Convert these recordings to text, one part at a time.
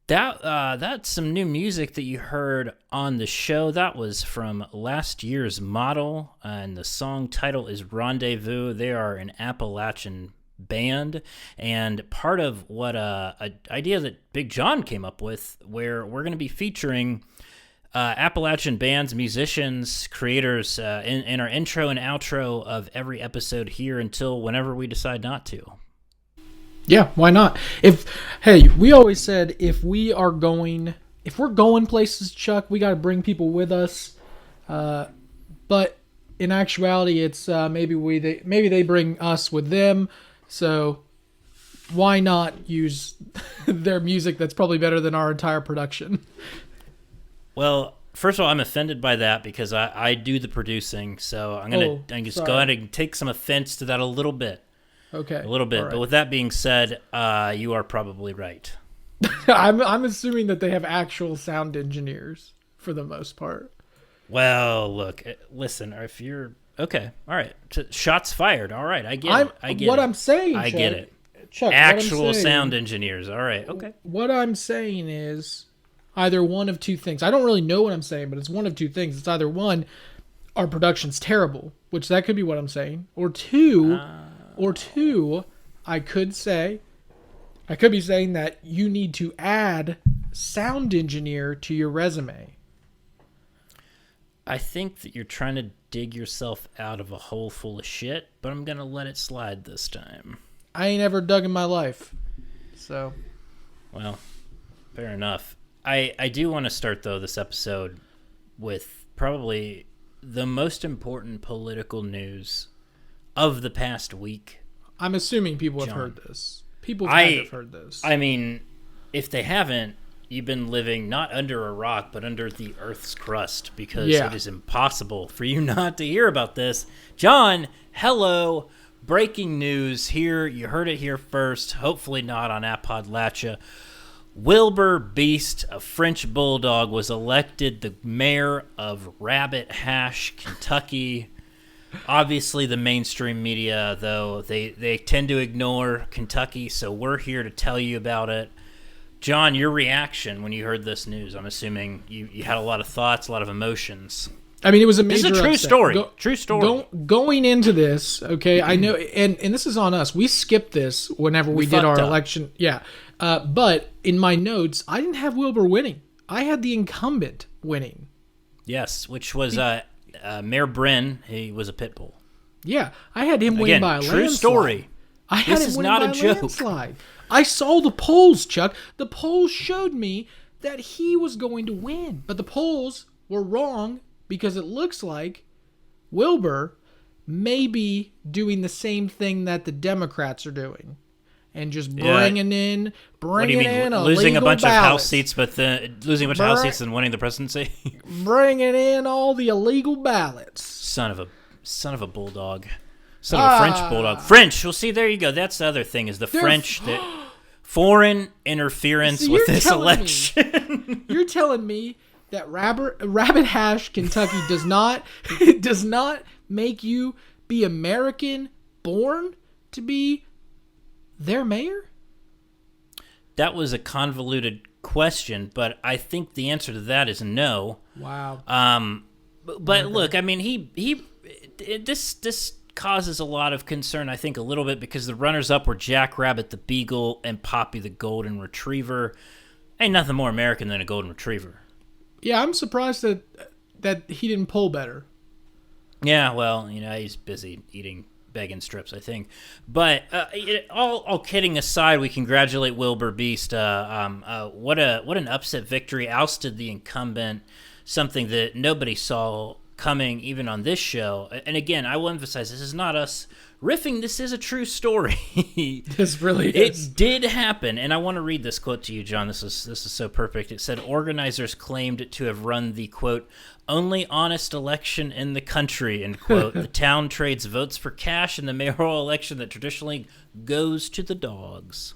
That's some new music that you heard on the show. That was from last year's Model, and the song title is Rendezvous. They are an Appalachian band, and part of what an idea that Big John came up with, where we're going to be featuring Appalachian bands, musicians, creators in our intro and outro of every episode here until whenever we decide not to. Yeah, why not? We always said if we're going places, Chuck, we got to bring people with us. But in actuality, it's maybe they bring us with them. So why not use their music that's probably better than our entire production? Well, first of all, I'm offended by that because I do the producing, so I'm gonna just go ahead and take some offense to that a little bit. Okay. A little bit. Right. But with that being said, you are probably right. I'm assuming that they have actual sound engineers for the most part. Well, look, listen, if you're okay, all right. Shots fired. All right, I get it. What I'm saying, I Chuck, get it. Chuck, Actual sound engineers. All right. Okay. What I'm saying is either one of two things. I don't really know what I'm saying, but it's one of two things. It's either one, our production's terrible, which that could be what I'm saying, or two, I could be saying that you need to add sound engineer to your resume. I think that you're trying to dig yourself out of a hole full of shit, but I'm going to let it slide this time. I ain't ever dug in my life. So. Well, fair enough. I do want to start, though, this episode with probably the most important political news of the past week. I'm assuming people have heard this. People have heard this. I mean, if they haven't, you've been living not under a rock, but under the Earth's crust, because it is impossible for you not to hear about this. John, hello. Breaking news here. You heard it here first. Hopefully not on Appodlachia. Wilbur Beast, a French bulldog, was elected the mayor of Rabbit Hash, Kentucky. Obviously, the mainstream media, though, they tend to ignore Kentucky, so we're here to tell you about it. John, your reaction when you heard this news, I'm assuming you had a lot of thoughts, a lot of emotions. I mean, it was a major This is a true upset. story. True story. Going into this, okay, I know, and this is on us. We skipped this whenever we did our election. Yeah. But in my notes, I didn't have Wilbur winning. I had the incumbent winning. Yes, which was Mayor Bryn. He was a pit bull. Yeah, I had him winning by a landslide. True story. I had this him is winning not by a joke. landslide. I saw the polls, Chuck. The polls showed me that he was going to win. But the polls were wrong because it looks like Wilbur may be doing the same thing that the Democrats are doing. And just bringing in losing a bunch ballots. of House seats, but losing a bunch of House seats and winning the presidency? Bringing in all the illegal ballots. Son of a bulldog. Son of a French bulldog. French. Well, see, there you go. That's the other thing is the French. Foreign interference with this election. You're telling me that Rabbit Hash, Kentucky does not make you be American born to be their mayor? That was a convoluted question, but I think the answer to that is no. Wow. But look, I mean, this causes a lot of concern, I think, a little bit, because the runners-up were Jackrabbit the Beagle and Poppy the Golden Retriever. Ain't nothing more American than a Golden Retriever. Yeah, I'm surprised that he didn't poll better. Yeah, well, he's busy eating bacon strips, I think. But all kidding aside, we congratulate Wilbur Beast. What an upset victory. Ousted the incumbent, something that nobody saw coming even on this show. And again, I will emphasize, this is not us riffing. This is a true story. This really is. It did happen. And I want to read this quote to you, John. This is so perfect. It said, organizers claimed to have run the, quote, only honest election in the country, end quote. The town trades votes for cash in the mayoral election that traditionally goes to the dogs.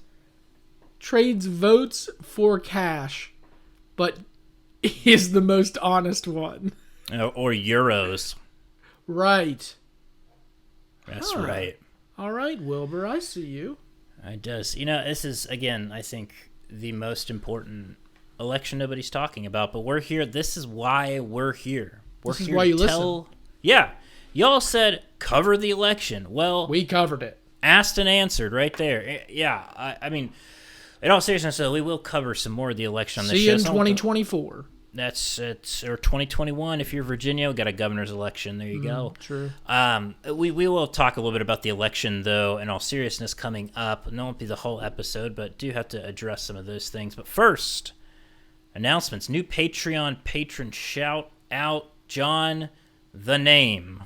Trades votes for cash, but is the most honest one. Or euros. Right. That's right. All right, Wilbur, I see you. It does. This is, again, I think the most important election nobody's talking about, but we're here. This is why we're here. This is why you listen. Yeah. Y'all said cover the election. Well, we covered it. Asked and answered right there. Yeah. I mean, in all seriousness, though, we will cover some more of the election on this show. See you in 2024. Or 2021 if you're Virginia. We got a governor's election. There you go. True. We will talk a little bit about the election, though, in all seriousness, coming up. And it won't be the whole episode, but do have to address some of those things. But first, announcements. New Patreon patron shout out. John, the name.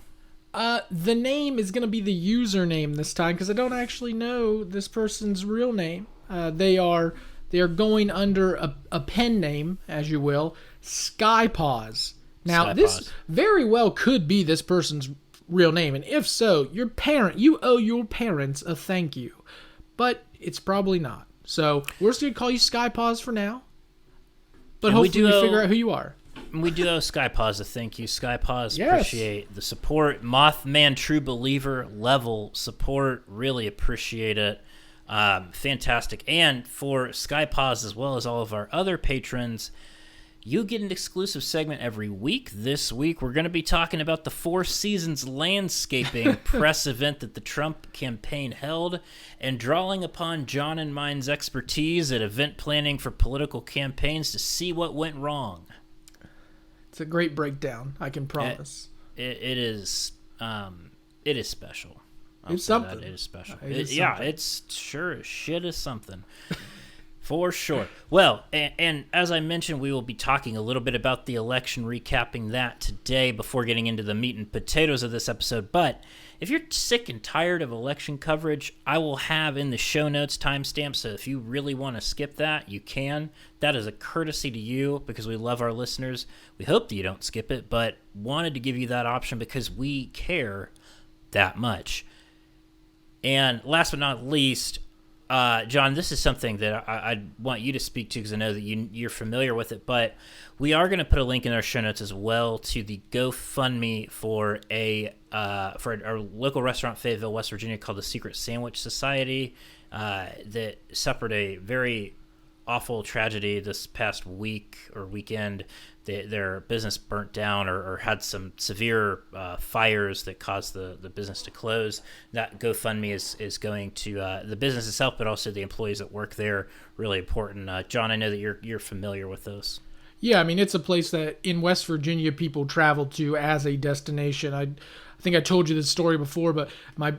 The name is going to be the username this time because I don't actually know this person's real name. They are going under a pen name, as you will, Skypaws. Now, this very well could be this person's real name, and if so, you owe your parents a thank you. But it's probably not. So we're just going to call you Skypaws for now. But and hopefully we figure out who you are. We do owe Skypaws a thank you. Skypaws, yes. Appreciate the support. Mothman True Believer level support. Really appreciate it. Fantastic. And for Skypaws, as well as all of our other patrons, you get an exclusive segment every week. This week, we're going to be talking about the Four Seasons landscaping press event that the Trump campaign held and drawing upon John and mine's expertise at event planning for political campaigns to see what went wrong. It's a great breakdown, I can promise. It is special. It's something. It is special. It's sure as shit is something. For sure. Well, and as I mentioned, we will be talking a little bit about the election, recapping that today before getting into the meat and potatoes of this episode. But if you're sick and tired of election coverage, I will have in the show notes timestamps, so if you really want to skip that, you can. That is a courtesy to you because we love our listeners. We hope that you don't skip it, but wanted to give you that option because we care that much. And last but not least, John, this is something that I want you to speak to because I know that you're familiar with it, but we are going to put a link in our show notes as well to the GoFundMe for our local restaurant, Fayetteville, West Virginia, called the Secret Sandwich Society that suffered a very awful tragedy this past week or weekend. Their business burnt down or had some severe fires that caused the business to close. That GoFundMe is going to the business itself, but also the employees that work there. Really important. John, I know that you're familiar with those. Yeah, I mean, it's a place that in West Virginia people travel to as a destination. I think I told you this story before, but my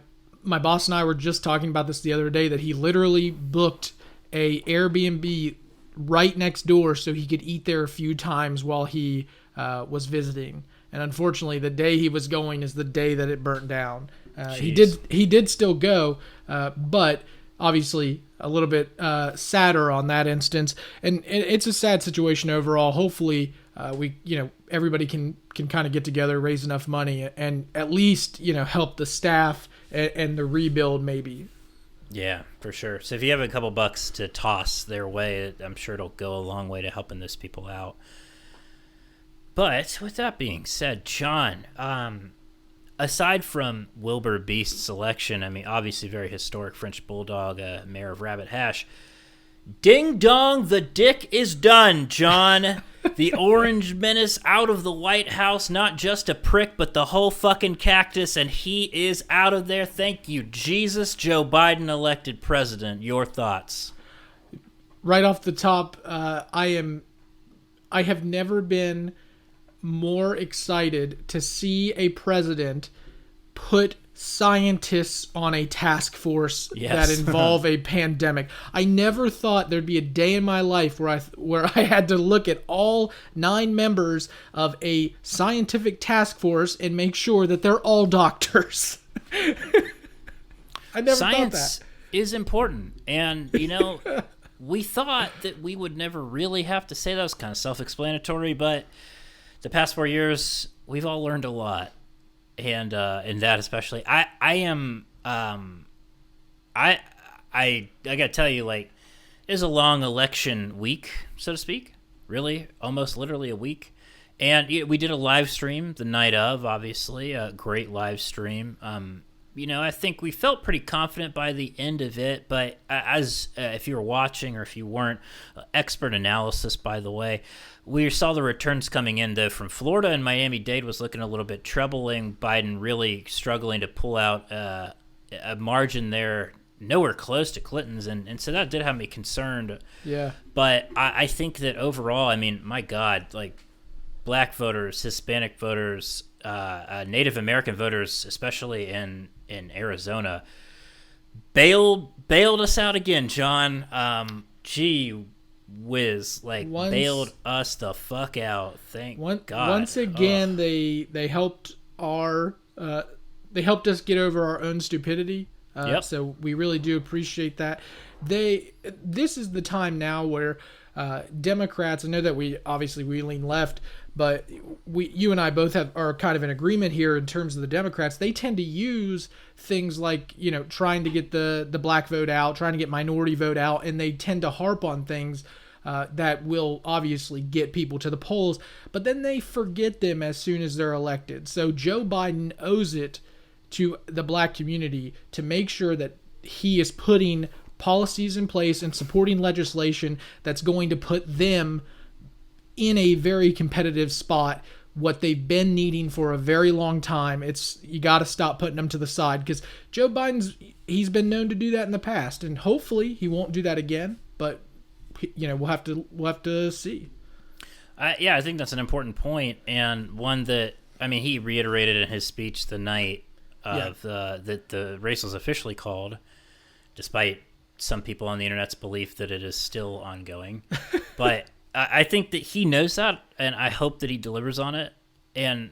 boss and I were just talking about this the other day, that he literally booked a Airbnb right next door so he could eat there a few times while he was visiting. And unfortunately, the day he was going is the day that it burnt down. He did still go, but obviously a little bit sadder on that instance. And it's a sad situation overall. Hopefully, everybody can kind of get together, raise enough money, and at least help the staff and the rebuild maybe. Yeah, for sure. So if you have a couple bucks to toss their way, I'm sure it'll go a long way to helping those people out. But with that being said, John, aside from Wilbur Beast's election, I mean, obviously very historic French Bulldog, mayor of Rabbit Hash, ding dong, the dick is done, John. The Orange Menace out of the White House, not just a prick, but the whole fucking cactus, and he is out of there. Thank you, Jesus. Joe Biden elected president. Your thoughts? Right off the top, I have never been more excited to see a president put scientists on a task force that involve a pandemic. I never thought there'd be a day in my life where I had to look at all 9 members of a scientific task force and make sure that they're all doctors. I never thought that. Science is important, and we thought that we would never really have to say that. Was kind of self-explanatory, but the past 4 years we've all learned a lot. And that especially, I gotta tell you, like, it was a long election week, so to speak. Really, almost literally a week. And we did a live stream the night of, obviously, a great live stream. I think we felt pretty confident by the end of it, but as if you were watching or if you weren't, expert analysis, by the way, we saw the returns coming in, though, from Florida and Miami-Dade was looking a little bit troubling. Biden really struggling to pull out a margin there, nowhere close to Clinton's, and so that did have me concerned. Yeah. But I think that overall, I mean, my God, like black voters, Hispanic voters, Native American voters, especially in Arizona, bailed us out again, John. Gee whiz, bailed us the fuck out. Thank God. Once again, they helped they helped us get over our own stupidity. Yep. So we really do appreciate that. This is the time now where Democrats, I know that we lean left, but you and I both are kind of in agreement here in terms of the Democrats. They tend to use things like, trying to get the black vote out, trying to get minority vote out, and they tend to harp on things that will obviously get people to the polls, but then they forget them as soon as they're elected. So Joe Biden owes it to the black community to make sure that he is putting policies in place and supporting legislation that's going to put them in a very competitive spot, what they've been needing for a very long time. You got to stop putting them to the side, because Joe Biden's, he's been known to do that in the past, and hopefully he won't do that again, but we'll have to see. I think that's an important point, and one that, he reiterated in his speech the night of that the race was officially called, despite some people on the internet's belief that it is still ongoing. But I think that he knows that, and I hope that he delivers on it. And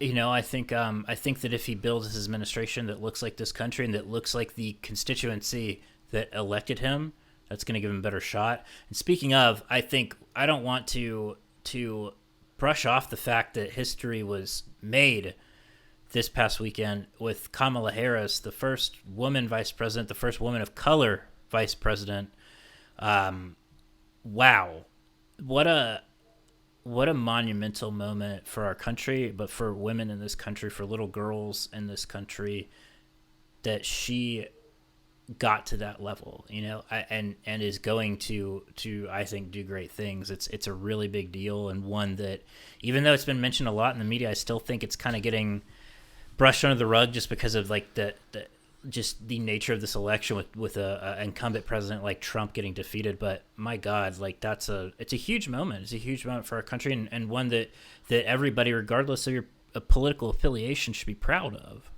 I think that if he builds his administration that looks like this country and that looks like the constituency that elected him, that's going to give him a better shot. And speaking of, I think I don't want to brush off the fact that history was made this past weekend with Kamala Harris, the first woman vice president, the first woman of color vice president. Wow. What a monumental moment for our country, but for women in this country, for little girls in this country, that she got to that level, and is going to I think do great things. It's a really big deal, and one that, even though it's been mentioned a lot in the media, I still think it's kind of getting brushed under the rug just because of just the nature of this election with a incumbent president like Trump getting defeated. But my God, it's a huge moment. It's a huge moment for our country, and one that everybody, regardless of your political affiliation, should be proud of.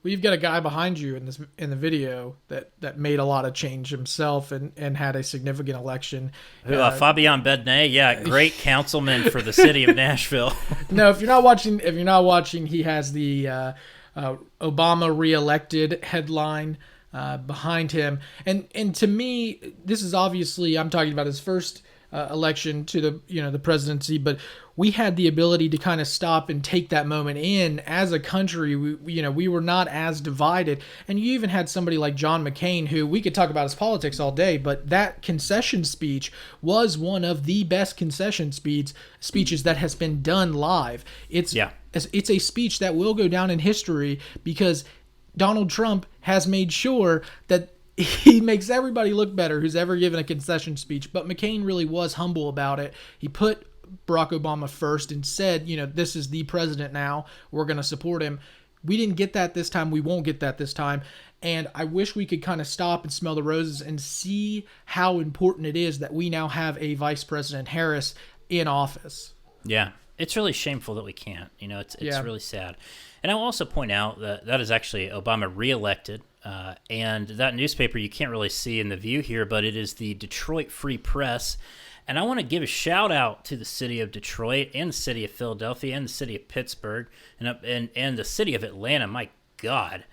Well, you've got a guy behind you in the video that made a lot of change himself and had a significant election. Fabian Bednay, great councilman for the city of Nashville. No, if you're not watching, he has the Obama reelected headline behind him, and to me, this is obviously, I'm talking about his first election to the presidency, but we had the ability to kind of stop and take that moment in as a country. We were not as divided, and you even had somebody like John McCain, who we could talk about his politics all day, but that concession speech was one of the best concession speeches that has been done live. It's a speech that will go down in history because Donald Trump has made sure that he makes everybody look better who's ever given a concession speech. But McCain really was humble about it. He put Barack Obama first and said, this is the president now. We're going to support him. We didn't get that this time. We won't get that this time. And I wish we could kind of stop and smell the roses and see how important it is that we now have a Vice President Harris in office. Yeah. It's really shameful that we can't. It's really sad. And I will also point out that is actually Obama reelected. And that newspaper you can't really see in the view here, but it is the Detroit Free Press. And I want to give a shout out to the city of Detroit and the city of Philadelphia and the city of Pittsburgh and the city of Atlanta. My God.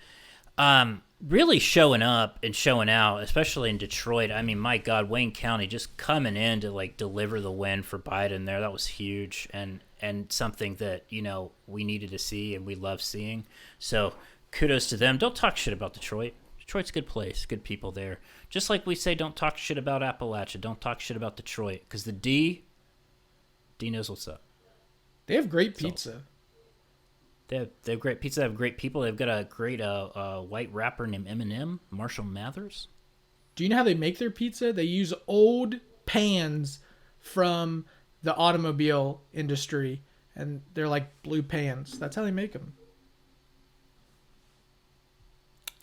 Really showing up and showing out, especially in Detroit. My God, Wayne County just coming in to deliver the win for Biden there. That was huge and something that, we needed to see and we love seeing. So kudos to them. Don't talk shit about Detroit. Detroit's a good place, good people there. Just like we say, don't talk shit about Appalachia. Don't talk shit about Detroit, because the D knows what's up. They have great pizza. They have great pizza. They have great people. They've got a great white rapper named Eminem, Marshall Mathers. Do you know how they make their pizza? They use old pans from the automobile industry, and they're like blue pans. That's how they make them.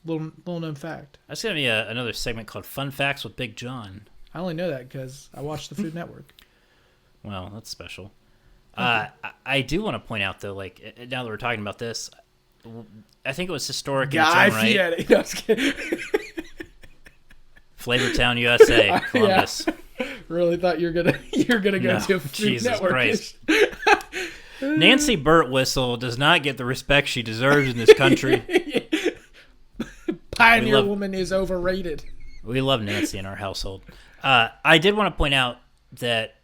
Little known fact. That's going to be another segment called Fun Facts with Big John. I only know that because I watch the Food Network. Well, that's special. I do want to point out, though, like, now that we're talking about this, I think it was historic in its own right. Fieri. No, I was kidding. Flavortown, USA, Columbus. Yeah. Really thought you're gonna go to a Food Jesus Network. Christ. Nancy Birtwhistle does not get the respect she deserves in this country. Pioneer woman is overrated. We love Nancy in our household. I did want to point out that,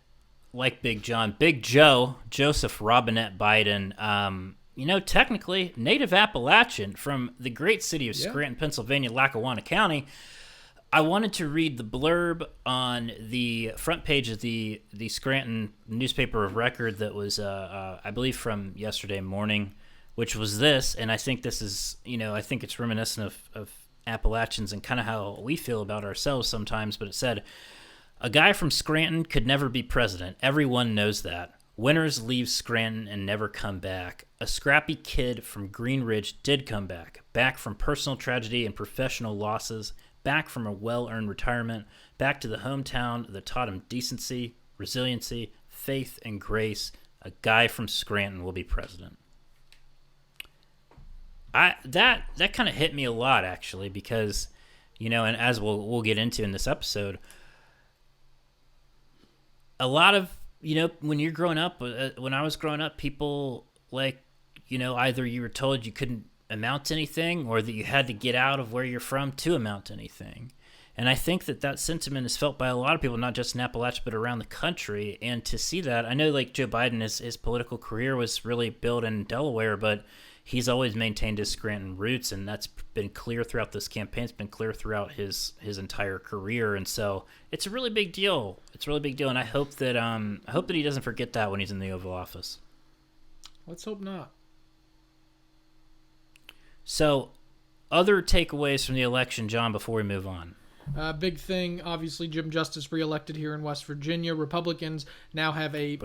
like Big John, Big Joe, Joseph Robinette Biden, technically native Appalachian from the great city of Scranton, Pennsylvania, Lackawanna County. I wanted to read the blurb on the front page of the Scranton newspaper of record that was, I believe, from yesterday morning, which was this, and I think this is, I think it's reminiscent of Appalachians and kind of how we feel about ourselves sometimes, but it said, a guy from Scranton could never be president. Everyone knows that. Winners leave Scranton and never come back. A scrappy kid from Green Ridge did come back from personal tragedy and professional losses, back from a well-earned retirement, back to the hometown that taught him decency, resiliency, faith, and grace. A guy from Scranton will be president. That kind of hit me a lot, actually, because, and as we'll get into in this episode, a lot of, when you're growing up, when I was growing up, people either you were told you couldn't amount to anything or that you had to get out of where you're from to amount to anything. And I think that sentiment is felt by a lot of people, not just in Appalachia, but around the country. And to see that, I know Joe Biden, his political career was really built in Delaware, but he's always maintained his Scranton roots, and that's been clear throughout this campaign. It's been clear throughout his entire career, and so it's a really big deal. It's a really big deal, and I hope that he doesn't forget that when he's in the Oval Office. Let's hope not. So, other takeaways from the election, John, before we move on. Big thing, obviously, Jim Justice reelected here in West Virginia. Republicans now have a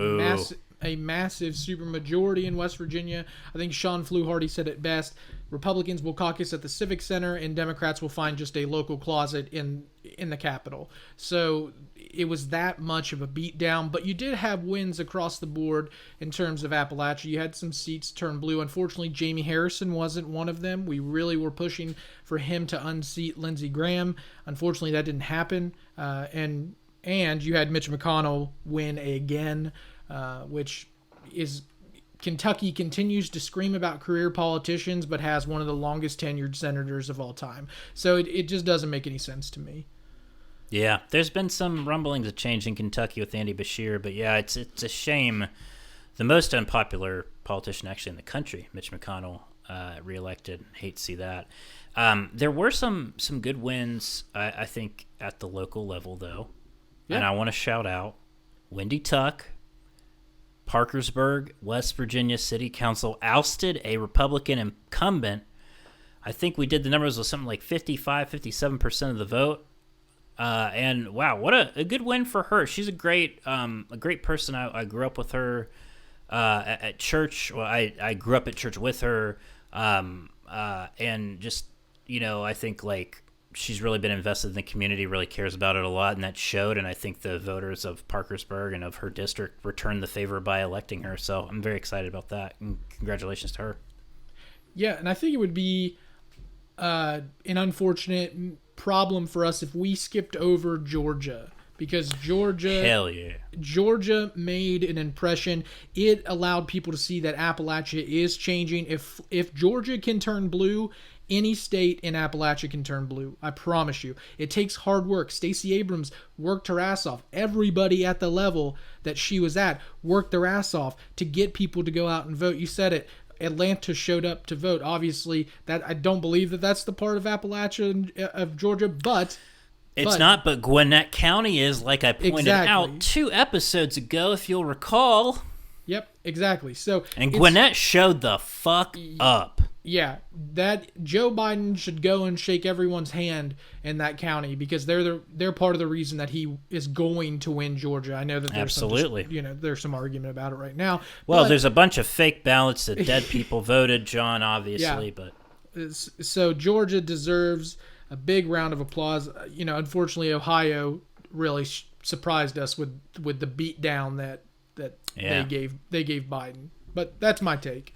massive supermajority in West Virginia. I think Sean Fluharty said it best. Republicans will caucus at the Civic Center, and Democrats will find just a local closet in the Capitol. So it was that much of a beatdown, but you did have wins across the board in terms of Appalachia. You had some seats turn blue. Unfortunately, Jamie Harrison wasn't one of them. We really were pushing for him to unseat Lindsey Graham. Unfortunately, that didn't happen. And you had Mitch McConnell win again, which is Kentucky continues to scream about career politicians, but has one of the longest tenured senators of all time. So it just doesn't make any sense to me. Yeah, there's been some rumblings of change in Kentucky with Andy Beshear, but yeah, it's a shame. The most unpopular politician actually in the country, Mitch McConnell, reelected. Hate to see that. There were some good wins, I think, at the local level, though. Yeah. And I want to shout out Wendy Tuck, Parkersburg, West Virginia City Council ousted a Republican incumbent. I think we did the numbers with something like 57% of the vote. And wow, what a good win for her. She's a great person. I grew up with her at church. Well, I grew up at church with her, and just I think she's really been invested in the community, really cares about it a lot, and that showed. And I think the voters of Parkersburg and of her district returned the favor by electing her. So I'm very excited about that, and congratulations to her. Yeah, and I think it would be an unfortunate problem for us if we skipped over Georgia, because Georgia made an impression. It allowed people to see that Appalachia is changing. If Georgia can turn blue, any state in Appalachia can turn blue. I promise you. It takes hard work. Stacey Abrams worked her ass off. Everybody at the level that she was at worked their ass off to get people to go out and vote. You said it. Atlanta showed up to vote. Obviously, that I don't believe that that's the part of Appalachia of Georgia, but it's not. But Gwinnett County is, like I pointed out 2 episodes ago, if you'll recall. Yep, exactly. So and Gwinnett showed the fuck up. Yeah, that Joe Biden should go and shake everyone's hand in that county because they're part of the reason that he is going to win Georgia. I know that there's absolutely there's some argument about it right now. Well, there's a bunch of fake ballots that dead people voted, John, obviously, but so Georgia deserves a big round of applause. Unfortunately, Ohio really surprised us with the beat down that they gave Biden. But that's my take.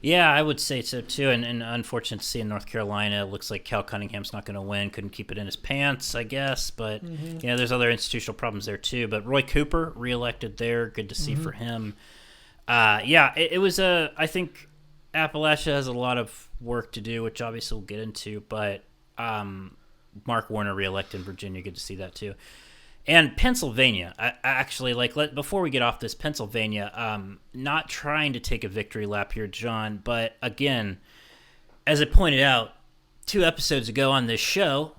Yeah, I would say so too. And unfortunate to see in North Carolina, it looks like Cal Cunningham's not going to win. Couldn't keep it in his pants, I guess. But there's other institutional problems there too. But Roy Cooper reelected there. Good to see for him. It was I think Appalachia has a lot of work to do, which obviously we'll get into. But Mark Warner reelected in Virginia. Good to see that too. And Pennsylvania, I actually before we get off this, Pennsylvania, not trying to take a victory lap here, John, but again, as I pointed out 2 episodes ago on this show,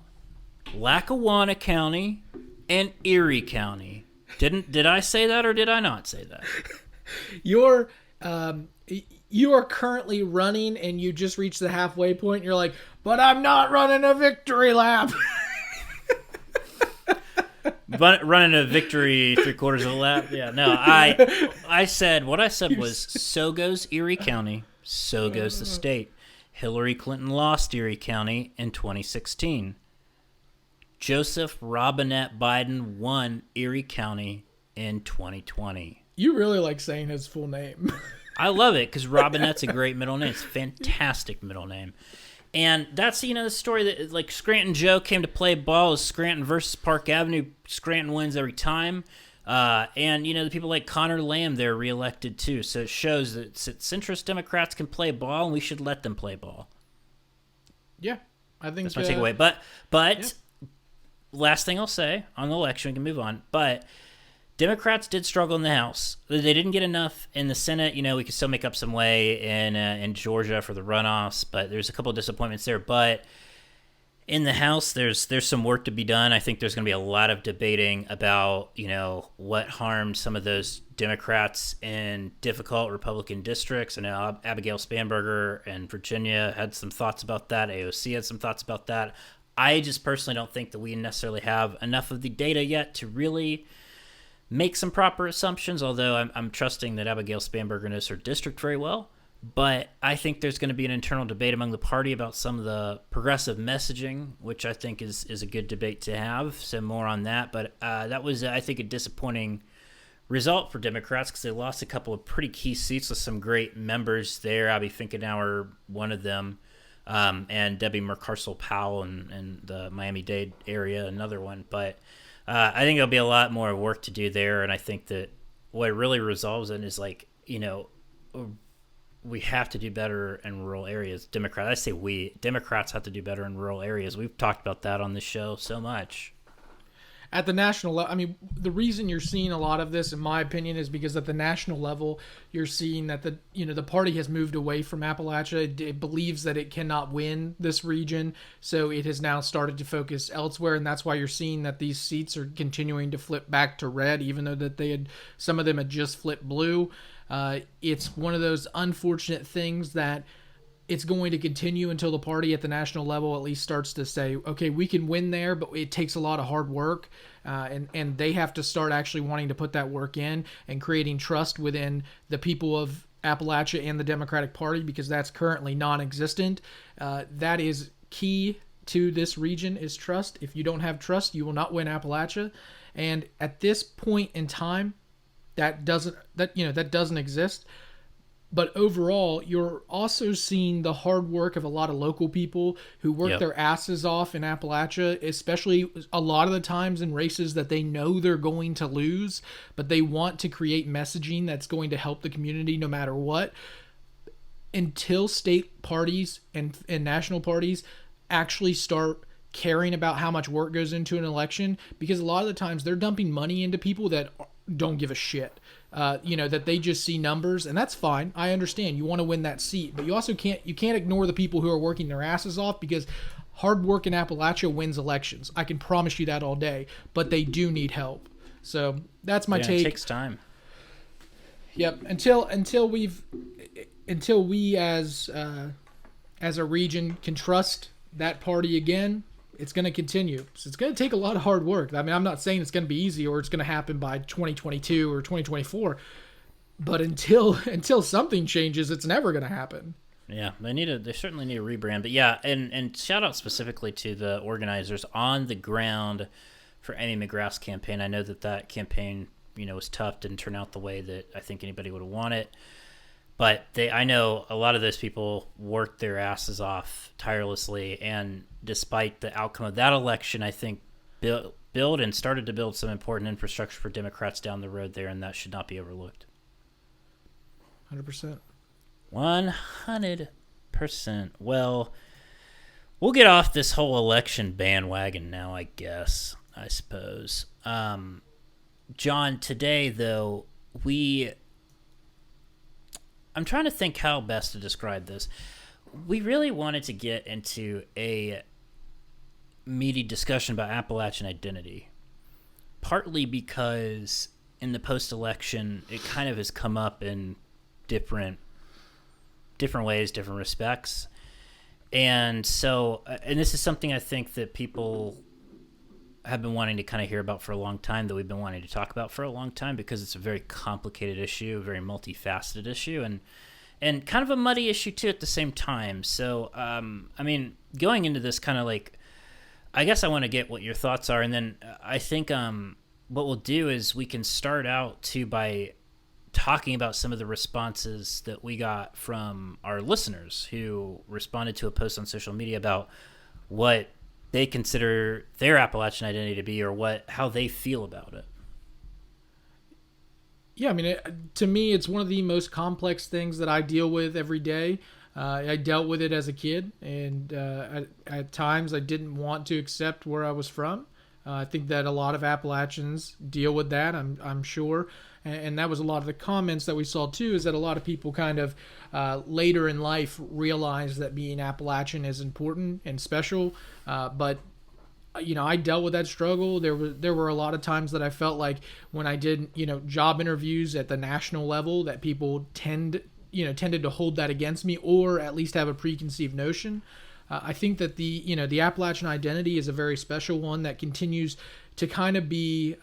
Lackawanna County and Erie County. Did I say that or did I not say that? You are currently running and you just reached the halfway point. You're like, but I'm not running a victory lap. Running a victory 3/4 of a lap. Yeah, no, I said what I said was so goes Erie County, so goes the state. Hillary Clinton lost Erie County in 2016. Joseph Robinette Biden won Erie County in 2020. You really like saying his full name. I love it because Robinette's a great middle name. It's a fantastic middle name. And that's, the story that, Scranton Joe came to play ball is Scranton versus Park Avenue. Scranton wins every time. And the people like Connor Lamb, they're reelected too. So it shows that centrist Democrats can play ball, and we should let them play ball. Yeah, I think that's my takeaway. But last thing I'll say on the election, we can move on. But Democrats did struggle in the House. They didn't get enough in the Senate. We could still make up some way in Georgia for the runoffs, but there's a couple of disappointments there. But in the House, there's some work to be done. I think there's going to be a lot of debating about what harmed some of those Democrats in difficult Republican districts. I know Abigail Spanberger in Virginia had some thoughts about that. AOC had some thoughts about that. I just personally don't think that we necessarily have enough of the data yet to really make some proper assumptions, although I'm trusting that Abigail Spanberger knows her district very well. But I think there's going to be an internal debate among the party about some of the progressive messaging, which I think is a good debate to have. So more on that. But that was, I think, a disappointing result for Democrats because they lost a couple of pretty key seats with some great members there. Abby Finkenauer, one of them, and Debbie Mercarsel-Powell in the Miami-Dade area, another one. But I think there'll be a lot more work to do there, and I think that what it really resolves in is we have to do better in rural areas. Democrats have to do better in rural areas. We've talked about that on this show so much. At the national level, the reason you're seeing a lot of this, in my opinion, is because at the national level, you're seeing that the party has moved away from Appalachia. It believes that it cannot win this region, so it has now started to focus elsewhere, and that's why you're seeing that these seats are continuing to flip back to red, even though that some of them had just flipped blue. It's one of those unfortunate things that it's going to continue until the party at the national level at least starts to say, okay, we can win there, but it takes a lot of hard work, and they have to start actually wanting to put that work in and creating trust within the people of Appalachia and the Democratic Party, because that's currently non-existent. That is key to this region, is trust. If you don't have trust, you will not win Appalachia. And at this point in time, that doesn't exist. But overall, you're also seeing the hard work of a lot of local people who work their asses off in Appalachia, especially a lot of the times in races that they know they're going to lose, but they want to create messaging that's going to help the community no matter what. Until state parties and national parties actually start caring about how much work goes into an election, because a lot of the times they're dumping money into people that don't give a shit. That they just see numbers, and that's fine. I understand you want to win that seat, but you also can't ignore the people who are working their asses off, because hard work in Appalachia wins elections. I can promise you that all day, but they do need help. So that's my take. It takes time. Yep. Until we as a region can trust that party again, it's going to continue. So it's going to take a lot of hard work. I mean, I'm not saying it's going to be easy or it's going to happen by 2022 or 2024, but until something changes, it's never going to happen. Yeah, they certainly need a rebrand. But yeah, and shout out specifically to the organizers on the ground for Amy McGrath's campaign. I know that campaign, was tough, didn't turn out the way that I think anybody would have wanted. But I know a lot of those people worked their asses off tirelessly, and despite the outcome of that election, I think started to build some important infrastructure for Democrats down the road there, and that should not be overlooked. 100%. 100%. Well, we'll get off this whole election bandwagon now, I suppose. John, today, though, I'm trying to think how best to describe this. We really wanted to get into a meaty discussion about Appalachian identity, partly because in the post-election, it kind of has come up in different ways, different respects. And so, and this is something I think that people have been wanting to kind of hear about for a long time, that we've been wanting to talk about for a long time, because it's a very complicated issue, a very multifaceted issue, and kind of a muddy issue too at the same time. So, I mean, going into this kind of like, I guess I want to get what your thoughts are, and then I think what we'll do is we can start out too by talking about some of the responses that we got from our listeners who responded to a post on social media about what they consider their Appalachian identity to be, or how they feel about it. Yeah, I mean, to me, it's one of the most complex things that I deal with every day. I dealt with it as a kid, and at times I didn't want to accept where I was from. I think that a lot of Appalachians deal with that, I'm sure. And that was a lot of the comments that we saw too, is that a lot of people kind of later in life realize that being Appalachian is important and special. But I dealt with that struggle. There were a lot of times that I felt like when I did, job interviews at the national level, that people tended to hold that against me, or at least have a preconceived notion. I think that the Appalachian identity is a very special one that continues to kind of be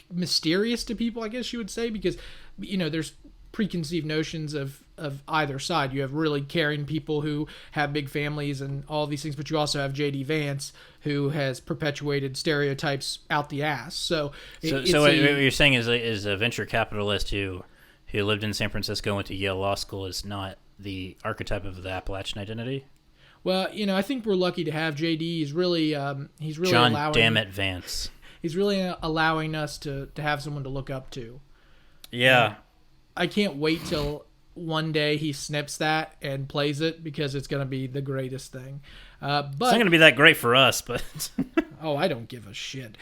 mysterious to people, I guess you would say, because there's preconceived notions of either side. You have really caring people who have big families and all these things, but you also have J.D. Vance, who has perpetuated stereotypes out the ass. So what you're saying is a venture capitalist who lived in San Francisco, went to Yale Law School, is not the archetype of the Appalachian identity? Well, I think we're lucky to have J.D. He's really John Dammit Vance. He's really allowing us to have someone to look up to. Yeah. I can't wait till one day he snips that and plays it, because it's going to be the greatest thing. But it's not going to be that great for us, but oh, I don't give a shit.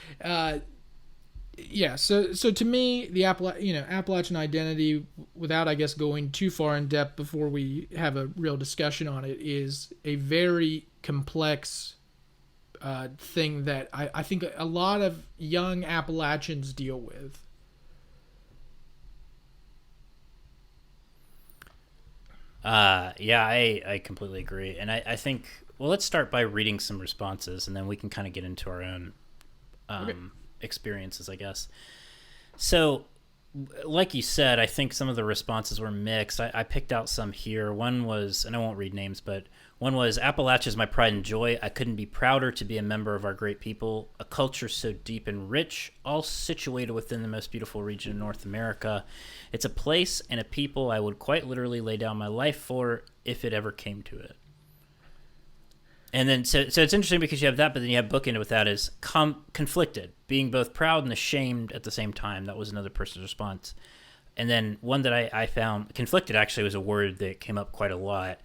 Yeah. So to me, the Appalachian identity, without I guess going too far in depth before we have a real discussion on it, is a very complex thing that I think a lot of young Appalachians deal with. Yeah, I completely agree. And I think, well, let's start by reading some responses, and then we can kind of get into our own experiences, I guess. So, like you said, I think some of the responses were mixed. I picked out some here. One was, and I won't read names, but one was, Appalachia is my pride and joy. I couldn't be prouder to be a member of our great people, a culture so deep and rich, all situated within the most beautiful region in North America. It's a place and a people I would quite literally lay down my life for if it ever came to it. And then, so it's interesting because you have that, but then you have bookended with that is conflicted, being both proud and ashamed at the same time. That was another person's response. And then one that I found, conflicted actually was a word that came up quite a lot.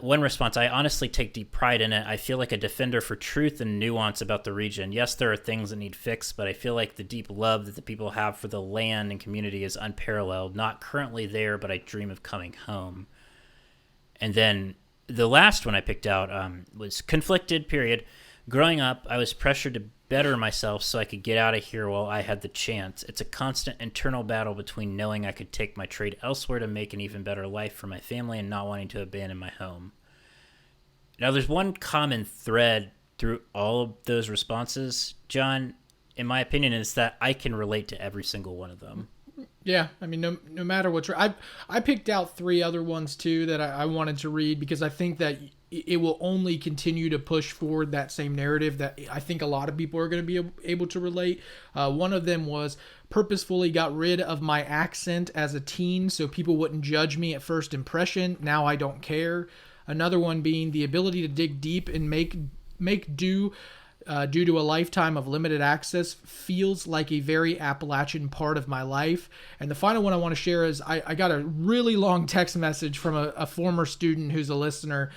One response, I honestly take deep pride in it. I feel like a defender for truth and nuance about the region. Yes, there are things that need fixed, but I feel like the deep love that the people have for the land and community is unparalleled. Not currently there, but I dream of coming home. And then the last one I picked out was conflicted, period. Growing up, I was pressured to better myself so I could get out of here while I had the chance. It's a constant internal battle between knowing I could take my trade elsewhere to make an even better life for my family and not wanting to abandon my home. Now, there's one common thread through all of those responses, John, in my opinion, is that I can relate to every single one of them. Yeah, I mean, no matter what, I picked out 3 other ones too that I wanted to read because I think that it will only continue to push forward that same narrative that I think a lot of people are going to be able to relate. One of them was purposefully got rid of my accent as a teen so people wouldn't judge me at first impression. Now I don't care. Another one being the ability to dig deep and make do due to a lifetime of limited access feels like a very Appalachian part of my life. And the final one I want to share is I got a really long text message from a former student who's a listener.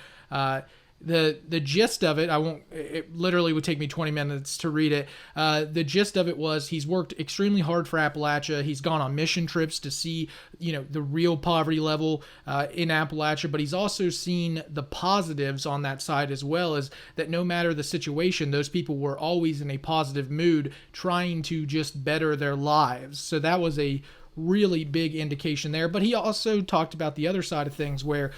The gist of it, it literally would take me 20 minutes to read it. The gist of it was he's worked extremely hard for Appalachia. He's gone on mission trips to see, the real poverty level in Appalachia, but he's also seen the positives on that side as well, as that no matter the situation, those people were always in a positive mood trying to just better their lives. So that was a really big indication there. But he also talked about the other side of things where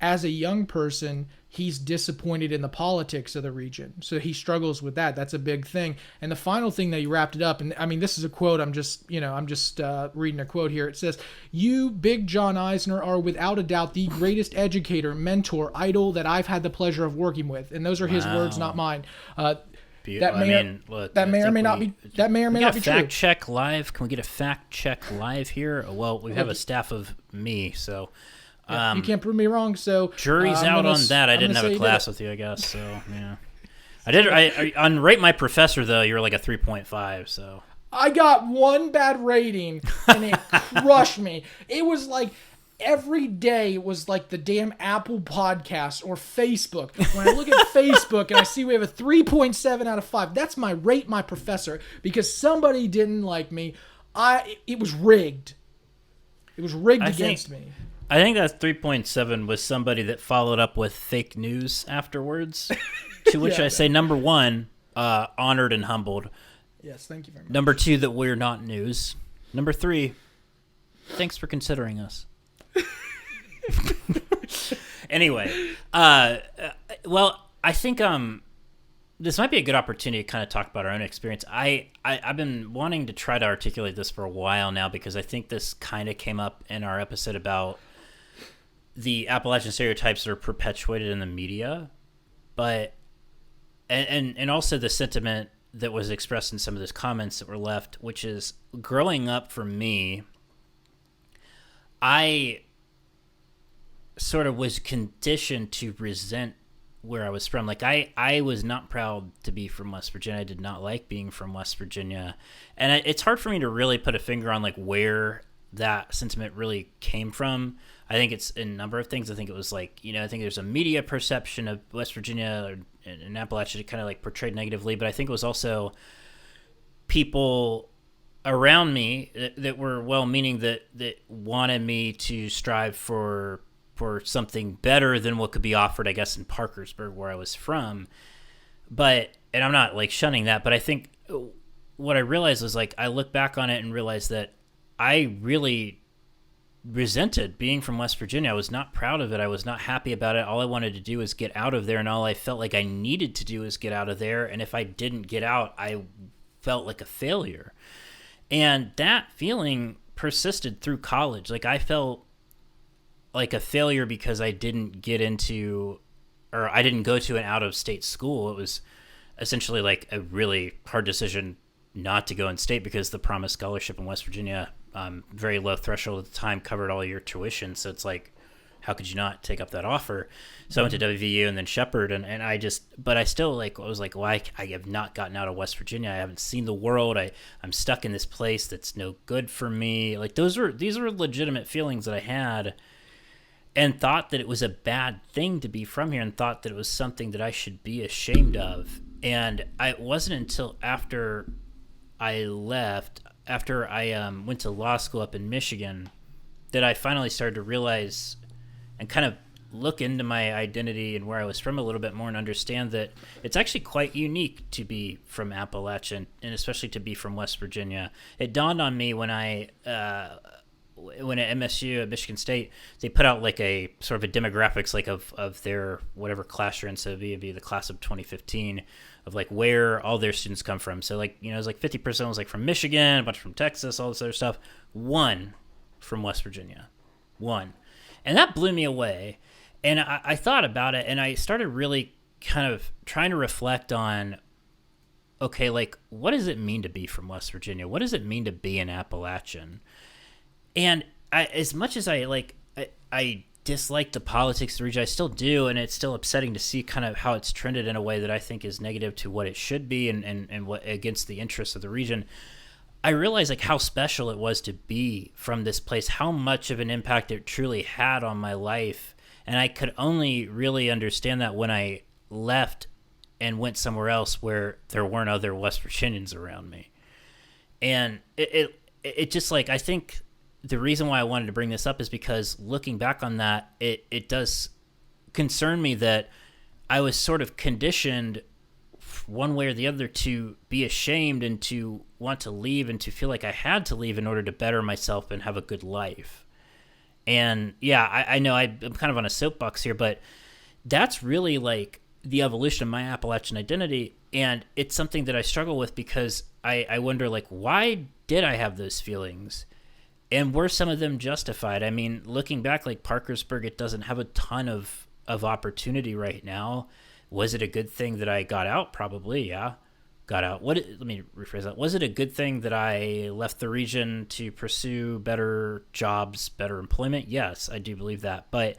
as a young person, he's disappointed in the politics of the region. So he struggles with that. That's a big thing. And the final thing that you wrapped it up, and I mean, this is a quote. I'm just reading a quote here. It says, "You, Big John Eisner, are without a doubt the greatest educator, mentor, idol that I've had the pleasure of working with." And those are his words, not mine. That may or may not be true. Fact check live. Can we get a fact check live here? Well, we have a staff of me, so. You can't prove me wrong, so jury's out on that. I didn't have a class with you, I guess. So yeah, I did. I on Rate My Professor though, you were like a 3.5. So I got one bad rating and it crushed me. It was like every day was like the damn Apple Podcast or Facebook. When I look at Facebook and I see we have a 3.7 out of 5, that's my Rate My Professor because somebody didn't like me. It was rigged. It was rigged against me. I think that 3.7 was somebody that followed up with fake news afterwards, to which I say, number 1, honored and humbled. Yes, thank you very much. Number 2, that we're not news. Number 3, thanks for considering us. Anyway, well, I think this might be a good opportunity to kind of talk about our own experience. I've been wanting to try to articulate this for a while now because I think this kind of came up in our episode about the Appalachian stereotypes that are perpetuated in the media, but and also the sentiment that was expressed in some of those comments that were left, which is growing up for me, I sort of was conditioned to resent where I was from. Like I was not proud to be from West Virginia. I did not like being from West Virginia, and it's hard for me to really put a finger on like where that sentiment really came from. I think it's a number of things. I think it was like, I think there's a media perception of West Virginia and Appalachia kind of like portrayed negatively, but I think it was also people around me that were well-meaning that wanted me to strive for something better than what could be offered, I guess, in Parkersburg, where I was from. But, and I'm not like shunning that, but I think what I realized was like, I look back on it and realized that I really resented being from West Virginia. I was not proud of it. I was not happy about it. All I wanted to do was get out of there, and all I felt like I needed to do was get out of there. And if I didn't get out, I felt like a failure. And that feeling persisted through college. Like I felt like a failure because I didn't get into, or I didn't go to an out-of-state school. It was essentially like a really hard decision not to go in state because the promised scholarship in West Virginia, very low threshold at the time, covered all your tuition. So it's like, how could you not take up that offer? So I went to WVU and then Shepherd, and but I still like, I was like, well, I have not gotten out of West Virginia. I haven't seen the world. I'm stuck in this place that's no good for me. Like these were legitimate feelings that I had, and thought that it was a bad thing to be from here, and thought that it was something that I should be ashamed of. And it wasn't until after I left, after I went to law school up in Michigan, that I finally started to realize and kind of look into my identity and where I was from a little bit more and understand that it's actually quite unique to be from Appalachia and especially to be from West Virginia. It dawned on me when when at MSU at Michigan State, they put out like a sort of a demographics like of their whatever class you're in. So it'd be the class of 2015 of like where all their students come from. So like, you know, it was like 50% was like from Michigan, a bunch from Texas, all this other stuff. One from West Virginia. One. And that blew me away. And I thought about it and I started really kind of trying to reflect on, okay, like what does it mean to be from West Virginia? What does it mean to be an Appalachian? And as much as I dislike the politics of the region, I still do, and it's still upsetting to see kind of how it's trended in a way that I think is negative to what it should be and what against the interests of the region. I realized like how special it was to be from this place, how much of an impact it truly had on my life, and I could only really understand that when I left and went somewhere else where there weren't other West Virginians around me. And it just like, I think the reason why I wanted to bring this up is because looking back on that, it does concern me that I was sort of conditioned one way or the other to be ashamed and to want to leave and to feel like I had to leave in order to better myself and have a good life. And yeah, I know I'm kind of on a soapbox here, but that's really like the evolution of my Appalachian identity. And it's something that I struggle with because I wonder like, why did I have those feelings? And were some of them justified? I mean, looking back, like Parkersburg, it doesn't have a ton of opportunity right now. Was it a good thing that I got out? Probably, yeah. Got out. Let me rephrase that. Was it a good thing that I left the region to pursue better jobs, better employment? Yes, I do believe that. But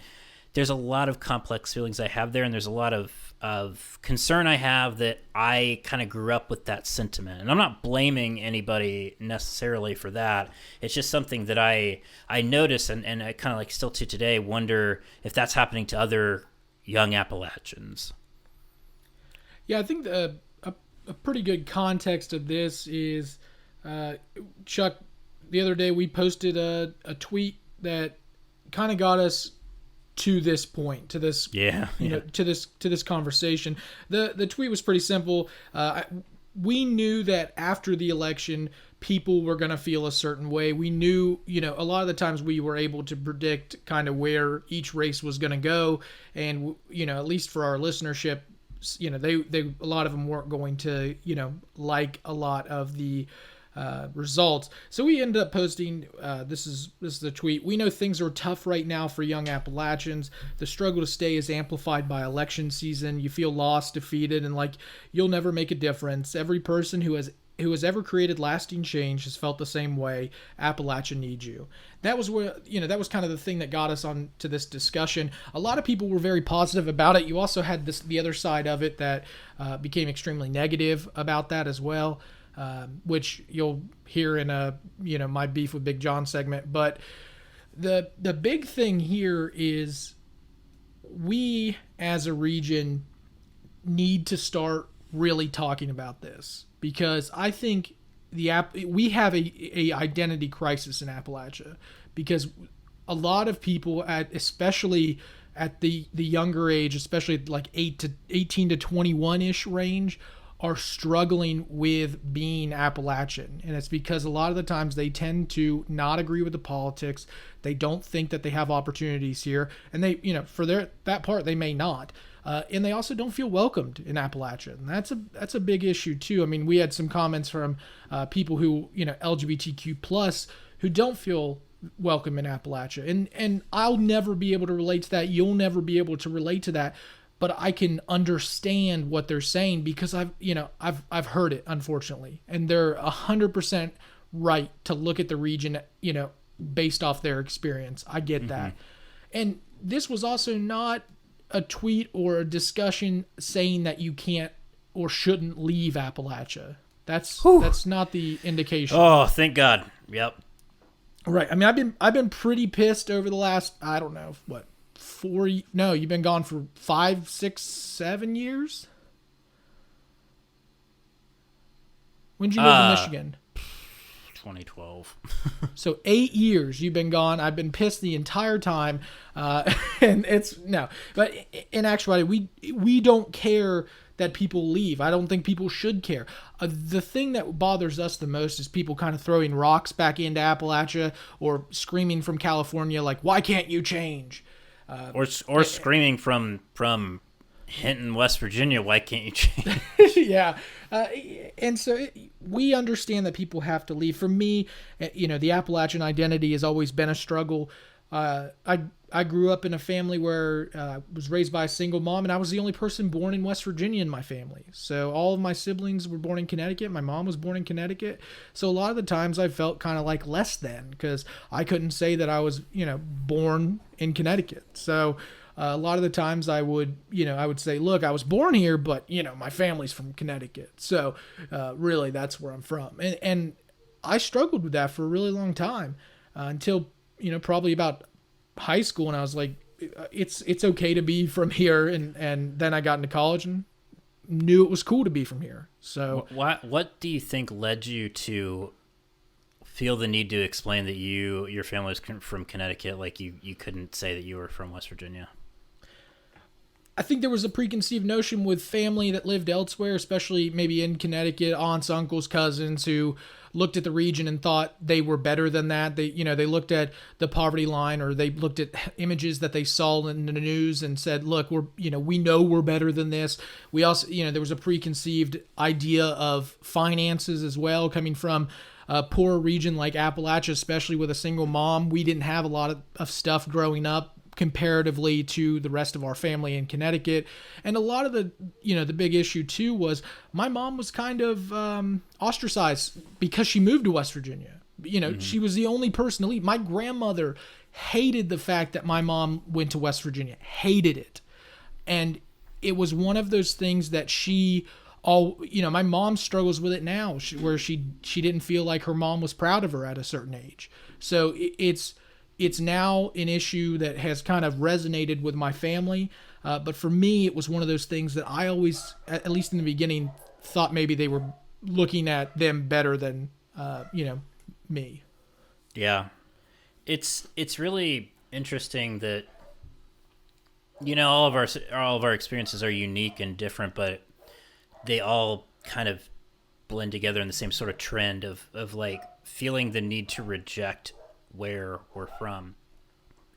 there's a lot of complex feelings I have there, and there's a lot of concern I have that I kind of grew up with that sentiment. And I'm not blaming anybody necessarily for that. It's just something that I notice and I kind of like still to today wonder if that's happening to other young Appalachians. Yeah, I think a pretty good context of this is, Chuck, the other day we posted a tweet that kind of got us to this point, to this, to this conversation. The tweet was pretty simple. We knew that after the election, people were going to feel a certain way. We knew, a lot of the times we were able to predict kind of where each race was going to go. And, at least for our listenership, they a lot of them weren't going to, like a lot of the results. So we ended up posting, this is the tweet. We know things are tough right now for young Appalachians. The struggle to stay is amplified by election season. You feel lost, defeated, and like you'll never make a difference. Every person who has ever created lasting change has felt the same way. Appalachia needs you. That was where, that was kind of the thing that got us on to this discussion. A lot of people were very positive about it. You also had the other side of it that became extremely negative about that as well, which you'll hear in my Beef with Big John segment. But the big thing here is we as a region need to start really talking about this, because I think we have a identity crisis in Appalachia, because a lot of people especially at the younger age, especially like 18 to 21-ish range, are struggling with being Appalachian. And it's because a lot of the times they tend to not agree with the politics. They don't think that they have opportunities here. And they, for that part, they may not. And they also don't feel welcomed in Appalachia. And that's a big issue too. I mean, we had some comments from people who, LGBTQ plus, who don't feel welcome in Appalachia. And I'll never be able to relate to that. You'll never be able to relate to that. But I can understand what they're saying because I've heard it, unfortunately. And they're 100% right to look at the region, based off their experience. I get that. And this was also not a tweet or a discussion saying that you can't or shouldn't leave Appalachia. That's not the indication. Oh, thank God. Yep. Right. I mean, I've been pretty pissed over the last, I don't know, what, you've been gone for 5, 6, 7 years? When did you move to Michigan? 2012. So 8 years you've been gone. I've been pissed the entire time, and it's no. But in actuality, we don't care that people leave. I don't think people should care. The thing that bothers us the most is people kind of throwing rocks back into Appalachia or screaming from California like, "Why can't you change?" Or screaming from Hinton, West Virginia, "Why can't you change?" Yeah. And so we understand that people have to leave. For me, the Appalachian identity has always been a struggle. I grew up in a family where I was raised by a single mom, and I was the only person born in West Virginia in my family. So all of my siblings were born in Connecticut. My mom was born in Connecticut. So a lot of the times I felt kind of like less than because I couldn't say that I was, born in Connecticut. So a lot of the times I would say, look, I was born here, but, my family's from Connecticut. So really, that's where I'm from. And I struggled with that for a really long time until, probably about high school. And I was like, it's okay to be from here. And then I got into college and knew it was cool to be from here. So what do you think led you to feel the need to explain that your family was from Connecticut? Like you couldn't say that you were from West Virginia? I think there was a preconceived notion with family that lived elsewhere, especially maybe in Connecticut, aunts, uncles, cousins who looked at the region and thought they were better than that. They looked at the poverty line, or they looked at images that they saw in the news and said, look, we know we're better than this. We also, there was a preconceived idea of finances as well, coming from a poor region like Appalachia, especially with a single mom. We didn't have a lot of stuff growing up comparatively to the rest of our family in Connecticut. And a lot of the big issue too was my mom was kind of ostracized because she moved to West Virginia. She was the only person to leave. My grandmother hated the fact that my mom went to West Virginia, hated it. And it was one of those things that my mom struggles with it now, where she didn't feel like her mom was proud of her at a certain age. So it's now an issue that has kind of resonated with my family. But for me, it was one of those things that I always, at least in the beginning, thought maybe they were looking at them better than, me. Yeah. It's really interesting that, all of our experiences are unique and different, but they all kind of blend together in the same sort of trend of like feeling the need to reject where we're from.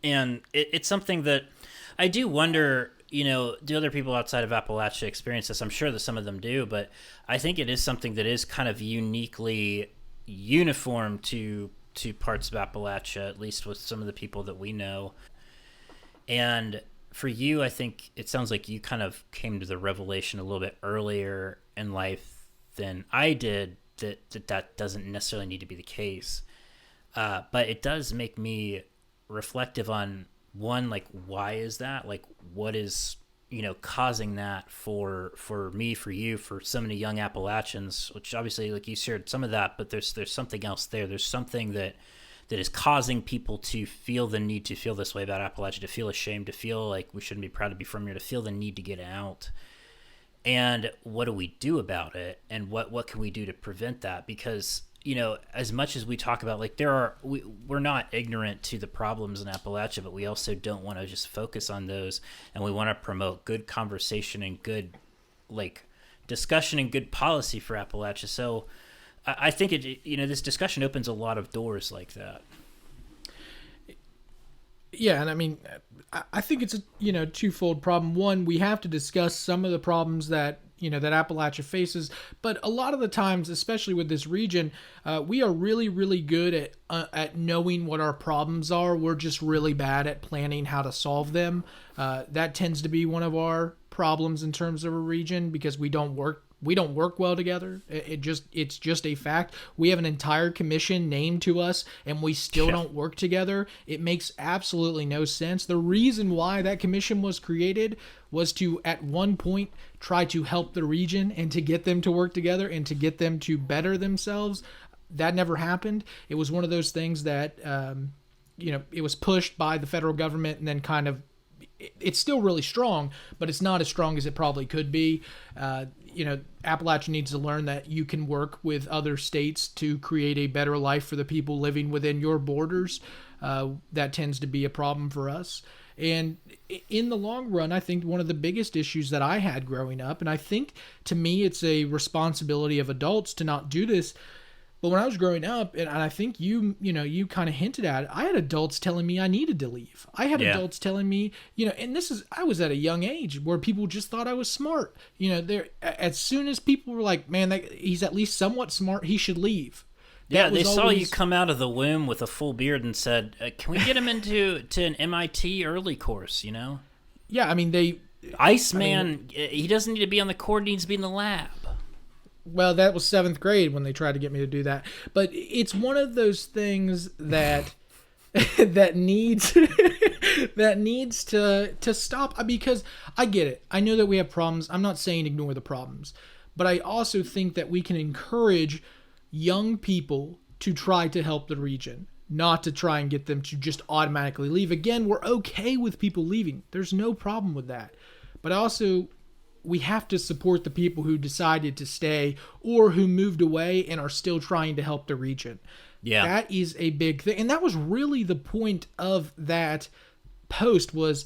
And it's something that I do wonder, do other people outside of Appalachia experience this? I'm sure that some of them do, but I think it is something that is kind of uniquely uniform to parts of Appalachia, at least with some of the people that we know. And for you, I think it sounds like you kind of came to the revelation a little bit earlier in life than I did, that doesn't necessarily need to be the case. But it does make me reflective on, one, like, why is that? Like, what is, causing that for me, for you, for so many young Appalachians, which obviously, like, you shared some of that, but there's something else there. There's something that is causing people to feel the need to feel this way about Appalachia, to feel ashamed, to feel like we shouldn't be proud to be from here, to feel the need to get out. And what do we do about it? And what can we do to prevent that? Because as much as we talk about, like, we're not ignorant to the problems in Appalachia, but we also don't want to just focus on those, and we want to promote good conversation and good, like, discussion and good policy for Appalachia. So I think this discussion opens a lot of doors like that. Yeah, and I mean, I think it's a twofold problem. One, we have to discuss some of the problems that that Appalachia faces, but a lot of the times, especially with this region, we are really, really good at knowing what our problems are. We're just really bad at planning how to solve them. That tends to be one of our problems in terms of a region, because we don't work well together. It's just a fact. We have an entire commission named to us, and we still don't work together. It makes absolutely no sense. The reason why that commission was created was to, at one point, try to help the region and to get them to work together and to get them to better themselves. That never happened. It was one of those things that, it was pushed by the federal government, and then kind of it's still really strong, but it's not as strong as it probably could be. Appalachia needs to learn that you can work with other states to create a better life for the people living within your borders. That tends to be a problem for us. And in the long run, I think one of the biggest issues that I had growing up, and I think to me it's a responsibility of adults to not do this, but when I was growing up, and I think you kind of hinted at it, I had adults telling me I needed to leave. I had adults telling me, and I was at a young age where people just thought I was smart. As soon as people were like, man, he's at least somewhat smart, he should leave. They saw you come out of the womb with a full beard and said, can we get him into an MIT early course, Yeah, I mean, Iceman, he doesn't need to be on the court, he needs to be in the lab. Well, that was 7th grade when they tried to get me to do that. But it's one of those things that that needs to stop, because I get it. I know that we have problems. I'm not saying ignore the problems. But I also think that we can encourage young people to try to help the region, not to try and get them to just automatically leave. Again, we're okay with people leaving. There's no problem with that. But also, we have to support the people who decided to stay or who moved away and are still trying to help the region. Yeah. That is a big thing. And that was really the point of that post, was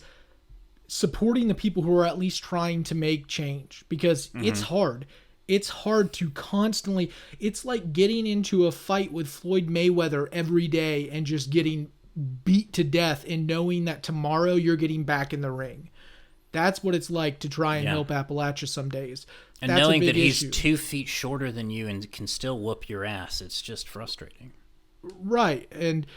supporting the people who are at least trying to make change, because it's hard. It's hard to constantly, it's like getting into a fight with Floyd Mayweather every day and just getting beat to death and knowing that tomorrow you're getting back in the ring. That's what it's like to try and help Appalachia some days. And that's knowing that he's 2 feet shorter than you and can still whoop your ass, it's just frustrating. Right. And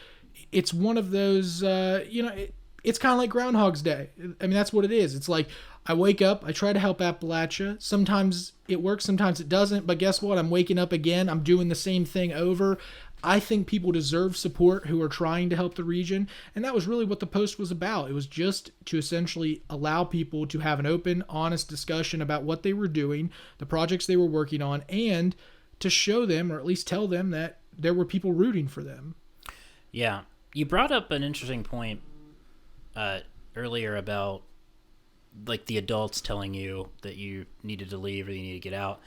it's one of those, it's kind of like Groundhog's Day. I mean, that's what it is. It's like, I wake up, I try to help Appalachia. Sometimes it works, sometimes it doesn't. But guess what? I'm waking up again. I'm doing the same thing over. I think people deserve support who are trying to help the region. And that was really what the post was about. It was just to essentially allow people to have an open, honest discussion about what they were doing, the projects they were working on, and to show them, or at least tell them, that there were people rooting for them. Yeah. You brought up an interesting point earlier about like the adults telling you that you needed to leave or you need to get out.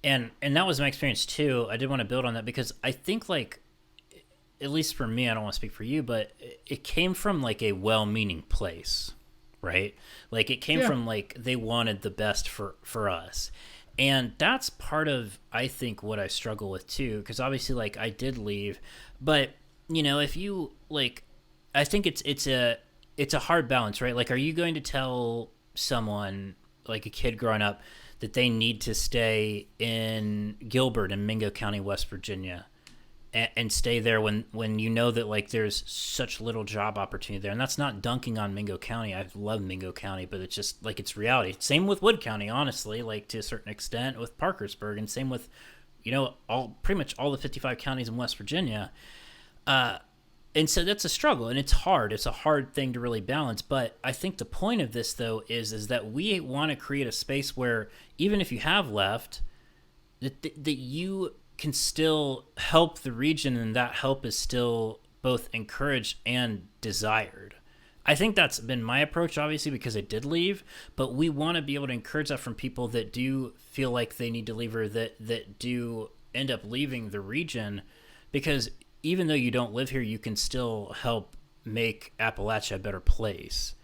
And that was my experience too. I did want to build on that because I think, like, at least for me, I don't want to speak for you, but it came from like a well-meaning place, right? Like it came from like they wanted the best for us. And that's part of, I think, what I struggle with too, because obviously, like, I did leave, but if you like, I think it's a hard balance, right? Like, are you going to tell someone, like a kid growing up, that they need to stay in Gilbert in Mingo County, West Virginia, and stay there when you know that, like, there's such little job opportunity there? And that's not dunking on Mingo County. I love Mingo County, but it's just, like, it's reality. Same with Wood County, honestly, like, to a certain extent with Parkersburg, and same with, pretty much all the 55 counties in West Virginia. And so that's a struggle, and it's hard. It's a hard thing to really balance. But I think the point of this, though, is that we want to create a space where even if you have left, that you can still help the region, and that help is still both encouraged and desired. I think that's been my approach, obviously, because I did leave. But we want to be able to encourage that from people that do feel like they need to leave, or that do end up leaving the region, because even though you don't live here, you can still help make Appalachia a better place.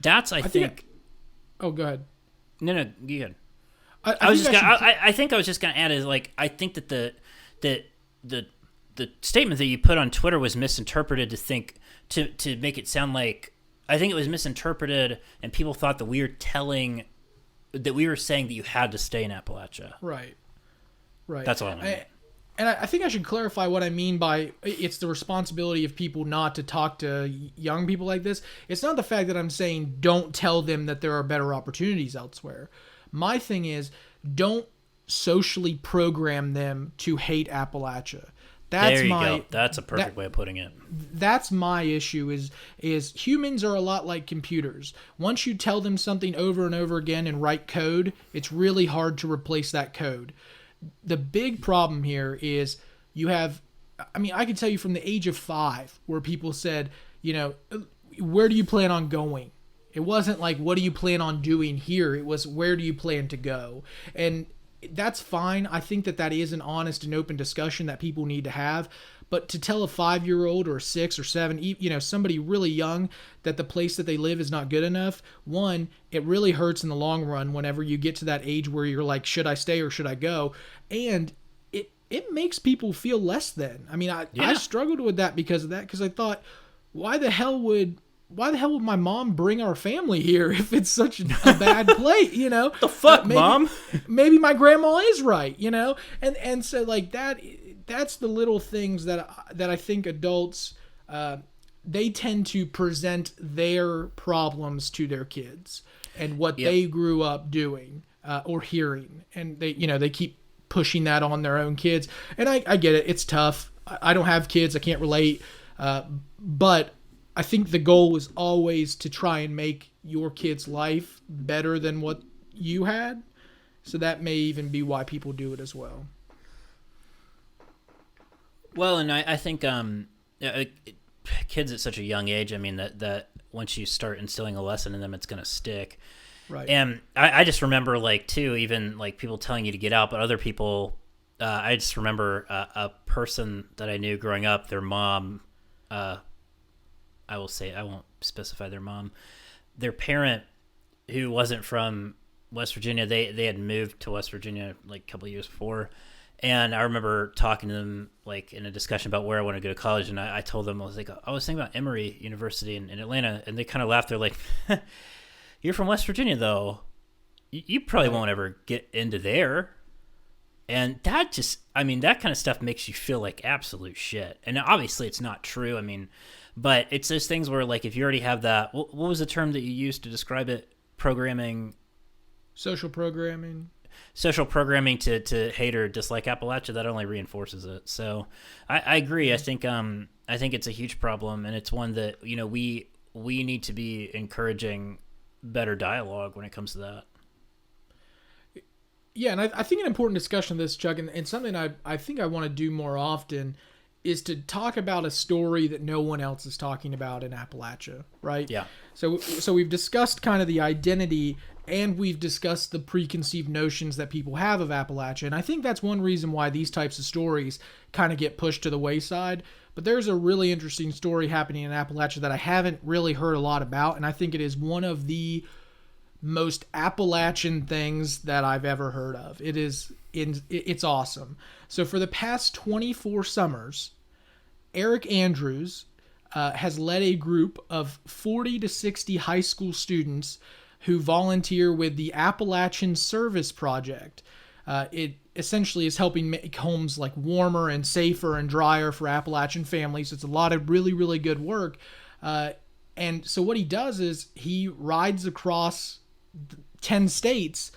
That's, I think. Oh, go ahead. No, go ahead. I think I was just gonna add is, like, I think that the statement that you put on Twitter was misinterpreted to make it sound like, I think it was misinterpreted, and people thought that we were saying that you had to stay in Appalachia. Right. That's all I mean. And I think I should clarify what I mean by it's the responsibility of people not to talk to young people like this. It's not the fact that I'm saying don't tell them that there are better opportunities elsewhere. My thing is, don't socially program them to hate Appalachia. There you go. That's a perfect way of putting it. That's my issue is humans are a lot like computers. Once you tell them something over and over again and write code, it's really hard to replace that code. The big problem here is I can tell you from the age of 5 where people said, where do you plan on going? It wasn't like, what do you plan on doing here? It was, where do you plan to go? And that's fine. I think that is an honest and open discussion that people need to have. But to tell a 5-year-old or a 6 or 7, somebody really young, that the place that they live is not good enough, one, it really hurts in the long run whenever you get to that age where you're like, should I stay or should I go? And it makes people feel less than. I mean, I struggled with that because of that, because I thought, why the hell would my mom bring our family here if it's such a bad place, The fuck, Mom? Maybe my grandma is right, And so like that's the little things that I think adults, they tend to present their problems to their kids and what they grew up doing or hearing. And they keep pushing that on their own kids. And I get it. It's tough. I don't have kids. I can't relate. But I think the goal is always to try and make your kid's life better than what you had. So that may even be why people do it as well. Well, and I think kids at such a young age, I mean, that once you start instilling a lesson in them, it's going to stick. Right. And I just remember, like, too, even like people telling you to get out, but other people, I just remember a person that I knew growing up, their mom, I won't specify their mom, their parent, who wasn't from West Virginia, they had moved to West Virginia like a couple of years before. And I remember talking to them like in a discussion about where I want to go to college. And I told them, I was thinking about Emory University in Atlanta. And they kind of laughed. They're like, you're from West Virginia, though. You probably won't ever get into there. And that that kind of stuff makes you feel like absolute shit. And obviously it's not true. I mean, but it's those things where, like, if you already have that, what was the term that you used to describe it? Programming. Social programming to hate or dislike Appalachia, that only reinforces it. So I agree. I think it's a huge problem, and it's one that, we need to be encouraging better dialogue when it comes to that. Yeah, and I think an important discussion of this, Chuck, and something I think I want to do more often is to talk about a story that no one else is talking about in Appalachia, right? Yeah. So we've discussed kind of the identity, and we've discussed the preconceived notions that people have of Appalachia. And I think that's one reason why these types of stories kind of get pushed to the wayside. But there's a really interesting story happening in Appalachia that I haven't really heard a lot about, and I think it is one of the most Appalachian things that I've ever heard of. It's awesome. So for the past 24 summers, Eric Andrews has led a group of 40 to 60 high school students who volunteer with the Appalachian Service Project. It essentially is helping make homes like warmer and safer and drier for Appalachian families. It's a lot of really, really good work. And so what he does is he rides across 10 states,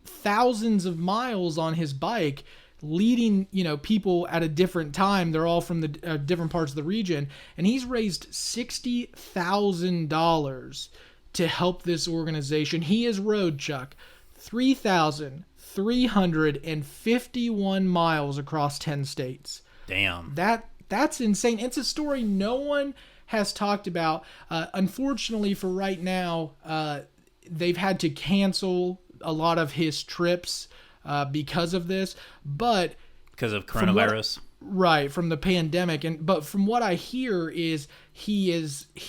thousands of miles on his bike, leading people at a different time. They're all from the different parts of the region, and he's raised $60,000 to help this organization. He has rode, Chuck, 3,351 miles across 10 states. Damn. That's insane. It's a story no one has talked about. Unfortunately for right now, they've had to cancel a lot of his trips because of this, but because of coronavirus, from the pandemic. But from what I hear is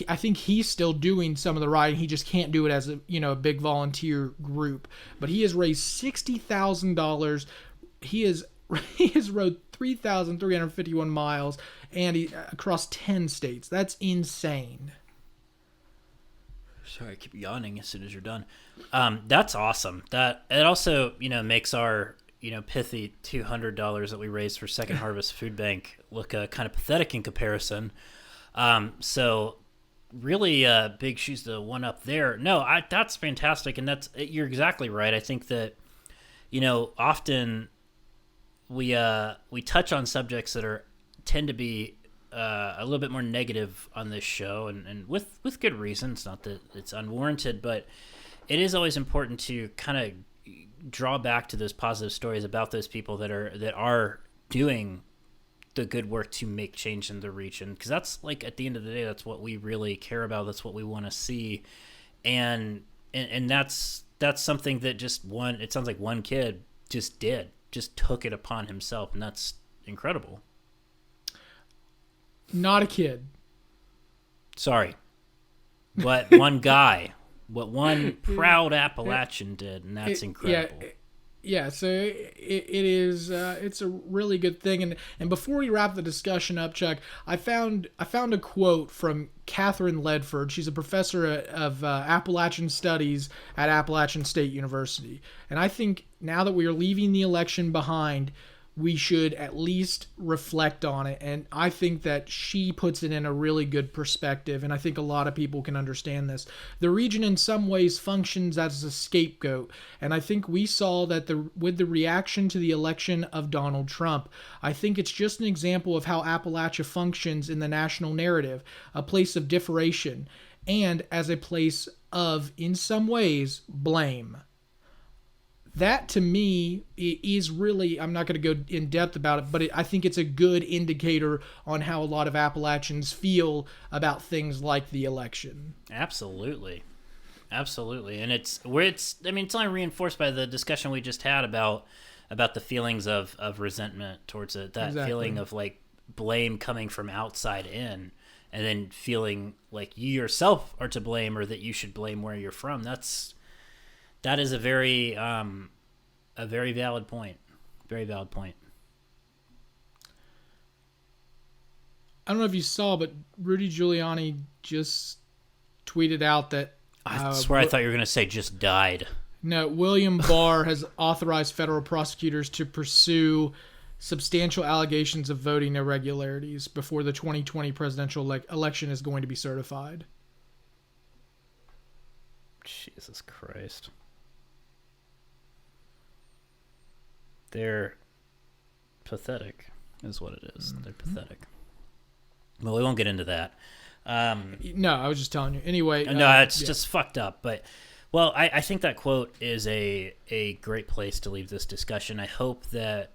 I think he's still doing some of the riding. He just can't do it as a big volunteer group. But he has raised $60,000. He has rode 3,351 miles and across 10 states. That's insane. Sorry, I keep yawning as soon as you're done. That's awesome. That it also, makes our, pithy $200 that we raised for Second Harvest Food Bank look kind of pathetic in comparison. So really big shoes to one up there. No, that's fantastic, and you're exactly right. I think that, often we touch on subjects that tend to be a little bit more negative on this show, and with good reason. It's not that it's unwarranted, but it is always important to kind of draw back to those positive stories about those people that are doing the good work to make change in the region, because that's, like, at the end of the day, that's what we really care about. That's what we want to see. and that's something that it sounds like one kid just took it upon himself, and that's incredible. Not a kid. Sorry. But one guy, what one proud Appalachian did, and that's incredible. Yeah, so it is. It's a really good thing. And before we wrap the discussion up, Chuck, I found a quote from Catherine Ledford. She's a professor of Appalachian Studies at Appalachian State University. And I think now that we are leaving the election behind, we should at least reflect on it. And I think that she puts it in a really good perspective, and I think a lot of people can understand this. The region in some ways functions as a scapegoat, and I think we saw that with the reaction to the election of Donald Trump. I think it's just an example of how Appalachia functions in the national narrative, a place of differentiation, and as a place of, in some ways, blame. That, to me, is really, I'm not going to go in depth about it, but I think it's a good indicator on how a lot of Appalachians feel about things like the election. Absolutely. And it's only reinforced by the discussion we just had about the feelings of resentment towards it, that exactly. Feeling of like blame coming from outside in, and then feeling like you yourself are to blame, or that you should blame where you're from. That is a very valid point. Very valid point. I don't know if you saw, but Rudy Giuliani just tweeted out that... I swear I thought you were going to say just died. No, William Barr has authorized federal prosecutors to pursue substantial allegations of voting irregularities before the 2020 presidential election is going to be certified. Jesus Christ. They're pathetic, is what it is. Mm-hmm. They're pathetic. Well, we won't get into that. No, I was just telling you. Anyway. No, it's just fucked up. But, well, I think that quote is a great place to leave this discussion. I hope that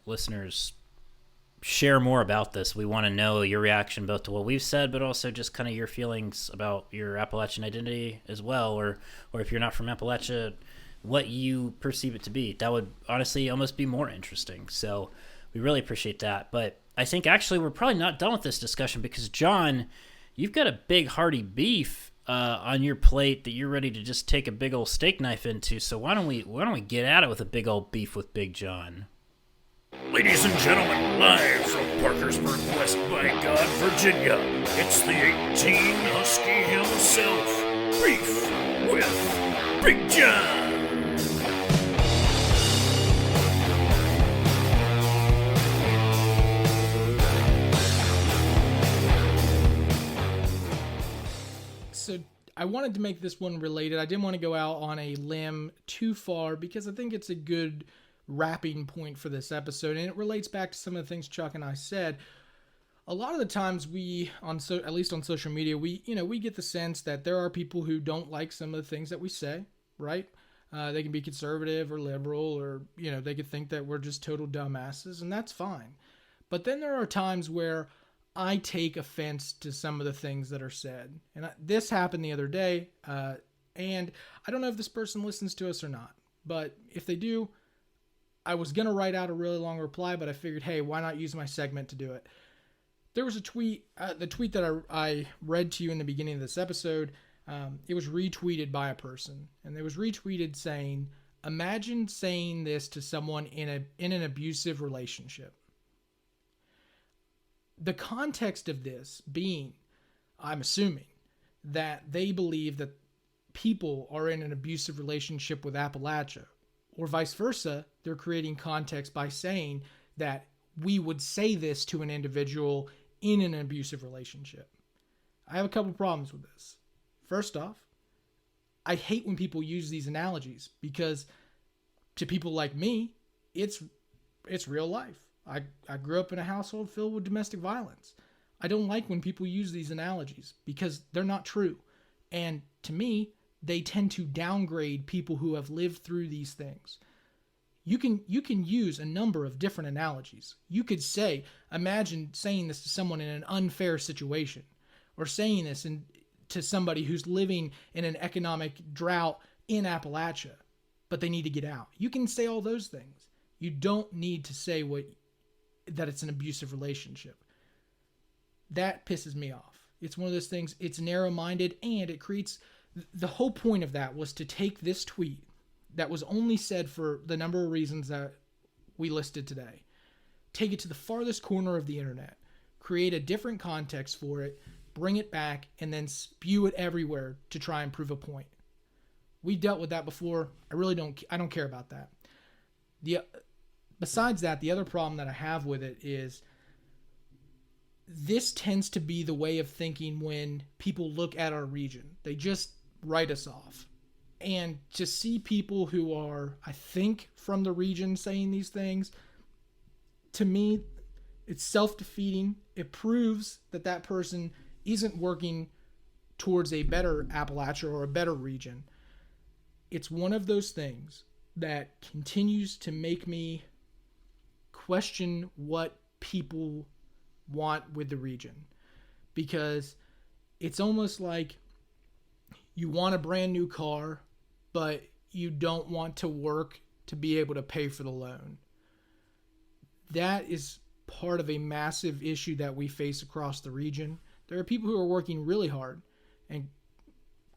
listeners share more about this. We want to know your reaction both to what we've said, but also just kind of your feelings about your Appalachian identity as well, or if you're not from Appalachia, what you perceive it to be. That would honestly almost be more interesting. So we really appreciate that. But I think actually we're probably not done with this discussion, because John, you've got a big hearty beef on your plate that you're ready to just take a big old steak knife into. So why don't we get at it with a big old beef with Big John? Ladies and gentlemen, live from Parkersburg, West by God, Virginia, it's the 18 Husky himself, Beef with Big John. So I wanted to make this one related. I didn't want to go out on a limb too far, because I think it's a good wrapping point for this episode, and it relates back to some of the things Chuck and I said. A lot of the times at least on social media, we get the sense that there are people who don't like some of the things that we say, right? They can be conservative or liberal, or they could think that we're just total dumbasses, and that's fine. But then there are times where I take offense to some of the things that are said. And this happened the other day, and I don't know if this person listens to us or not, but if they do, I was going to write out a really long reply, but I figured, hey, why not use my segment to do it? There was a tweet, the tweet that I read to you in the beginning of this episode, it was retweeted by a person, and it was retweeted saying, imagine saying this to someone in an abusive relationship. The context of this being, I'm assuming, that they believe that people are in an abusive relationship with Appalachia, or vice versa. They're creating context by saying that we would say this to an individual in an abusive relationship. I have a couple problems with this. First off, I hate when people use these analogies, because to people like me, it's real life. I grew up in a household filled with domestic violence. I don't like when people use these analogies, because they're not true. And to me, they tend to downgrade people who have lived through these things. You can use a number of different analogies. You could say, imagine saying this to someone in an unfair situation, or saying this to somebody who's living in an economic drought in Appalachia, but they need to get out. You can say all those things. You don't need to say that it's an abusive relationship. That pisses me off. It's one of those things, it's narrow-minded, and it creates... The whole point of that was to take this tweet that was only said for the number of reasons that we listed today, take it to the farthest corner of the internet, create a different context for it, bring it back, and then spew it everywhere to try and prove a point. We dealt with that before. I don't care about that. Besides that, the other problem that I have with it is this tends to be the way of thinking when people look at our region. They just write us off. And to see people who are, I think, from the region saying these things, to me, it's self-defeating. It proves that person isn't working towards a better Appalachia or a better region. It's one of those things that continues to make me question what people want with the region, because it's almost like you want a brand new car, but you don't want to work to be able to pay for the loan. That is part of a massive issue that we face across the region. There are people who are working really hard and,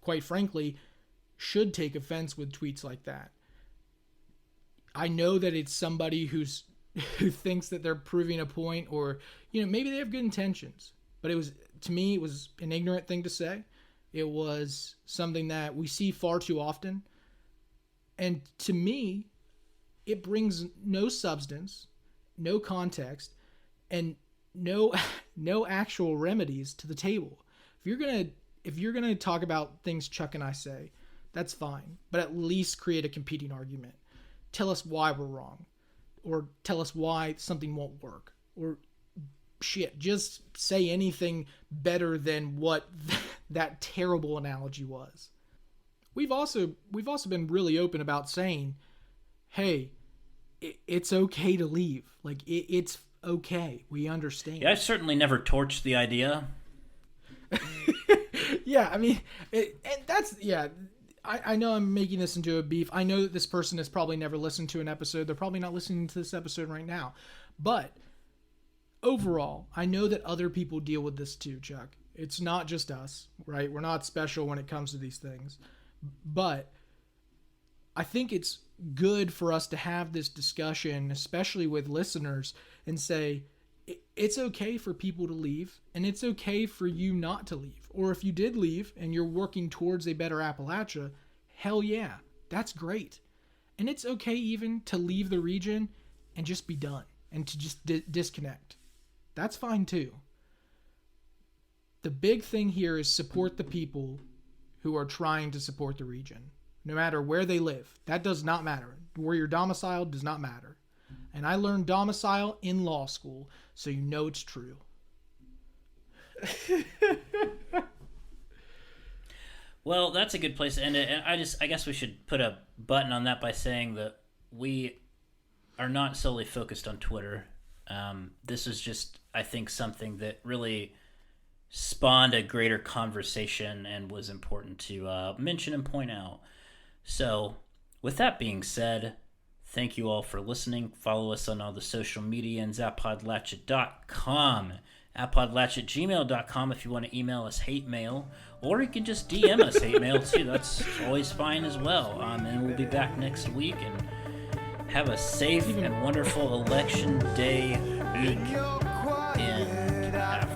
quite frankly, should take offense with tweets like that. I know that it's somebody who thinks that they're proving a point, or maybe they have good intentions, but to me it was an ignorant thing to say. It was something that we see far too often, and to me it brings no substance, no context, and no actual remedies to the table. If you're gonna talk about things Chuck and I say, that's fine, but at least create a competing argument. Tell us why we're wrong, or tell us why something won't work, or just say anything better than what that terrible analogy was. We've also been really open about saying, hey, it's okay to leave. Like, it's okay. We understand. Yeah, I certainly never torched the idea. Yeah, I mean, I know I'm making this into a beef. I know that this person has probably never listened to an episode. They're probably not listening to this episode right now. But overall, I know that other people deal with this too, Chuck. It's not just us, right? We're not special when it comes to these things. But I think it's good for us to have this discussion, especially with listeners, and say, it's okay for people to leave, and it's okay for you not to leave. Or if you did leave and you're working towards a better Appalachia, hell yeah, that's great. And it's okay even to leave the region and just be done, and to just disconnect. That's fine too. The big thing here is support the people who are trying to support the region, no matter where they live. That does not matter. Where you're domiciled does not matter. And I learned domicile in law school, so you know it's true. Well, that's a good place to end it. And I guess we should put a button on that by saying that we are not solely focused on Twitter. This is just, I think, something that really spawned a greater conversation and was important to mention and point out. So, with that being said, thank you all for listening. Follow us on all the social medias, Appodlachia.com, Appodlachia@gmail.com if you want to email us hate mail, or you can just DM us hate mail too. That's always fine as well. And we'll be back next week, and have a safe and wonderful election day week in Africa.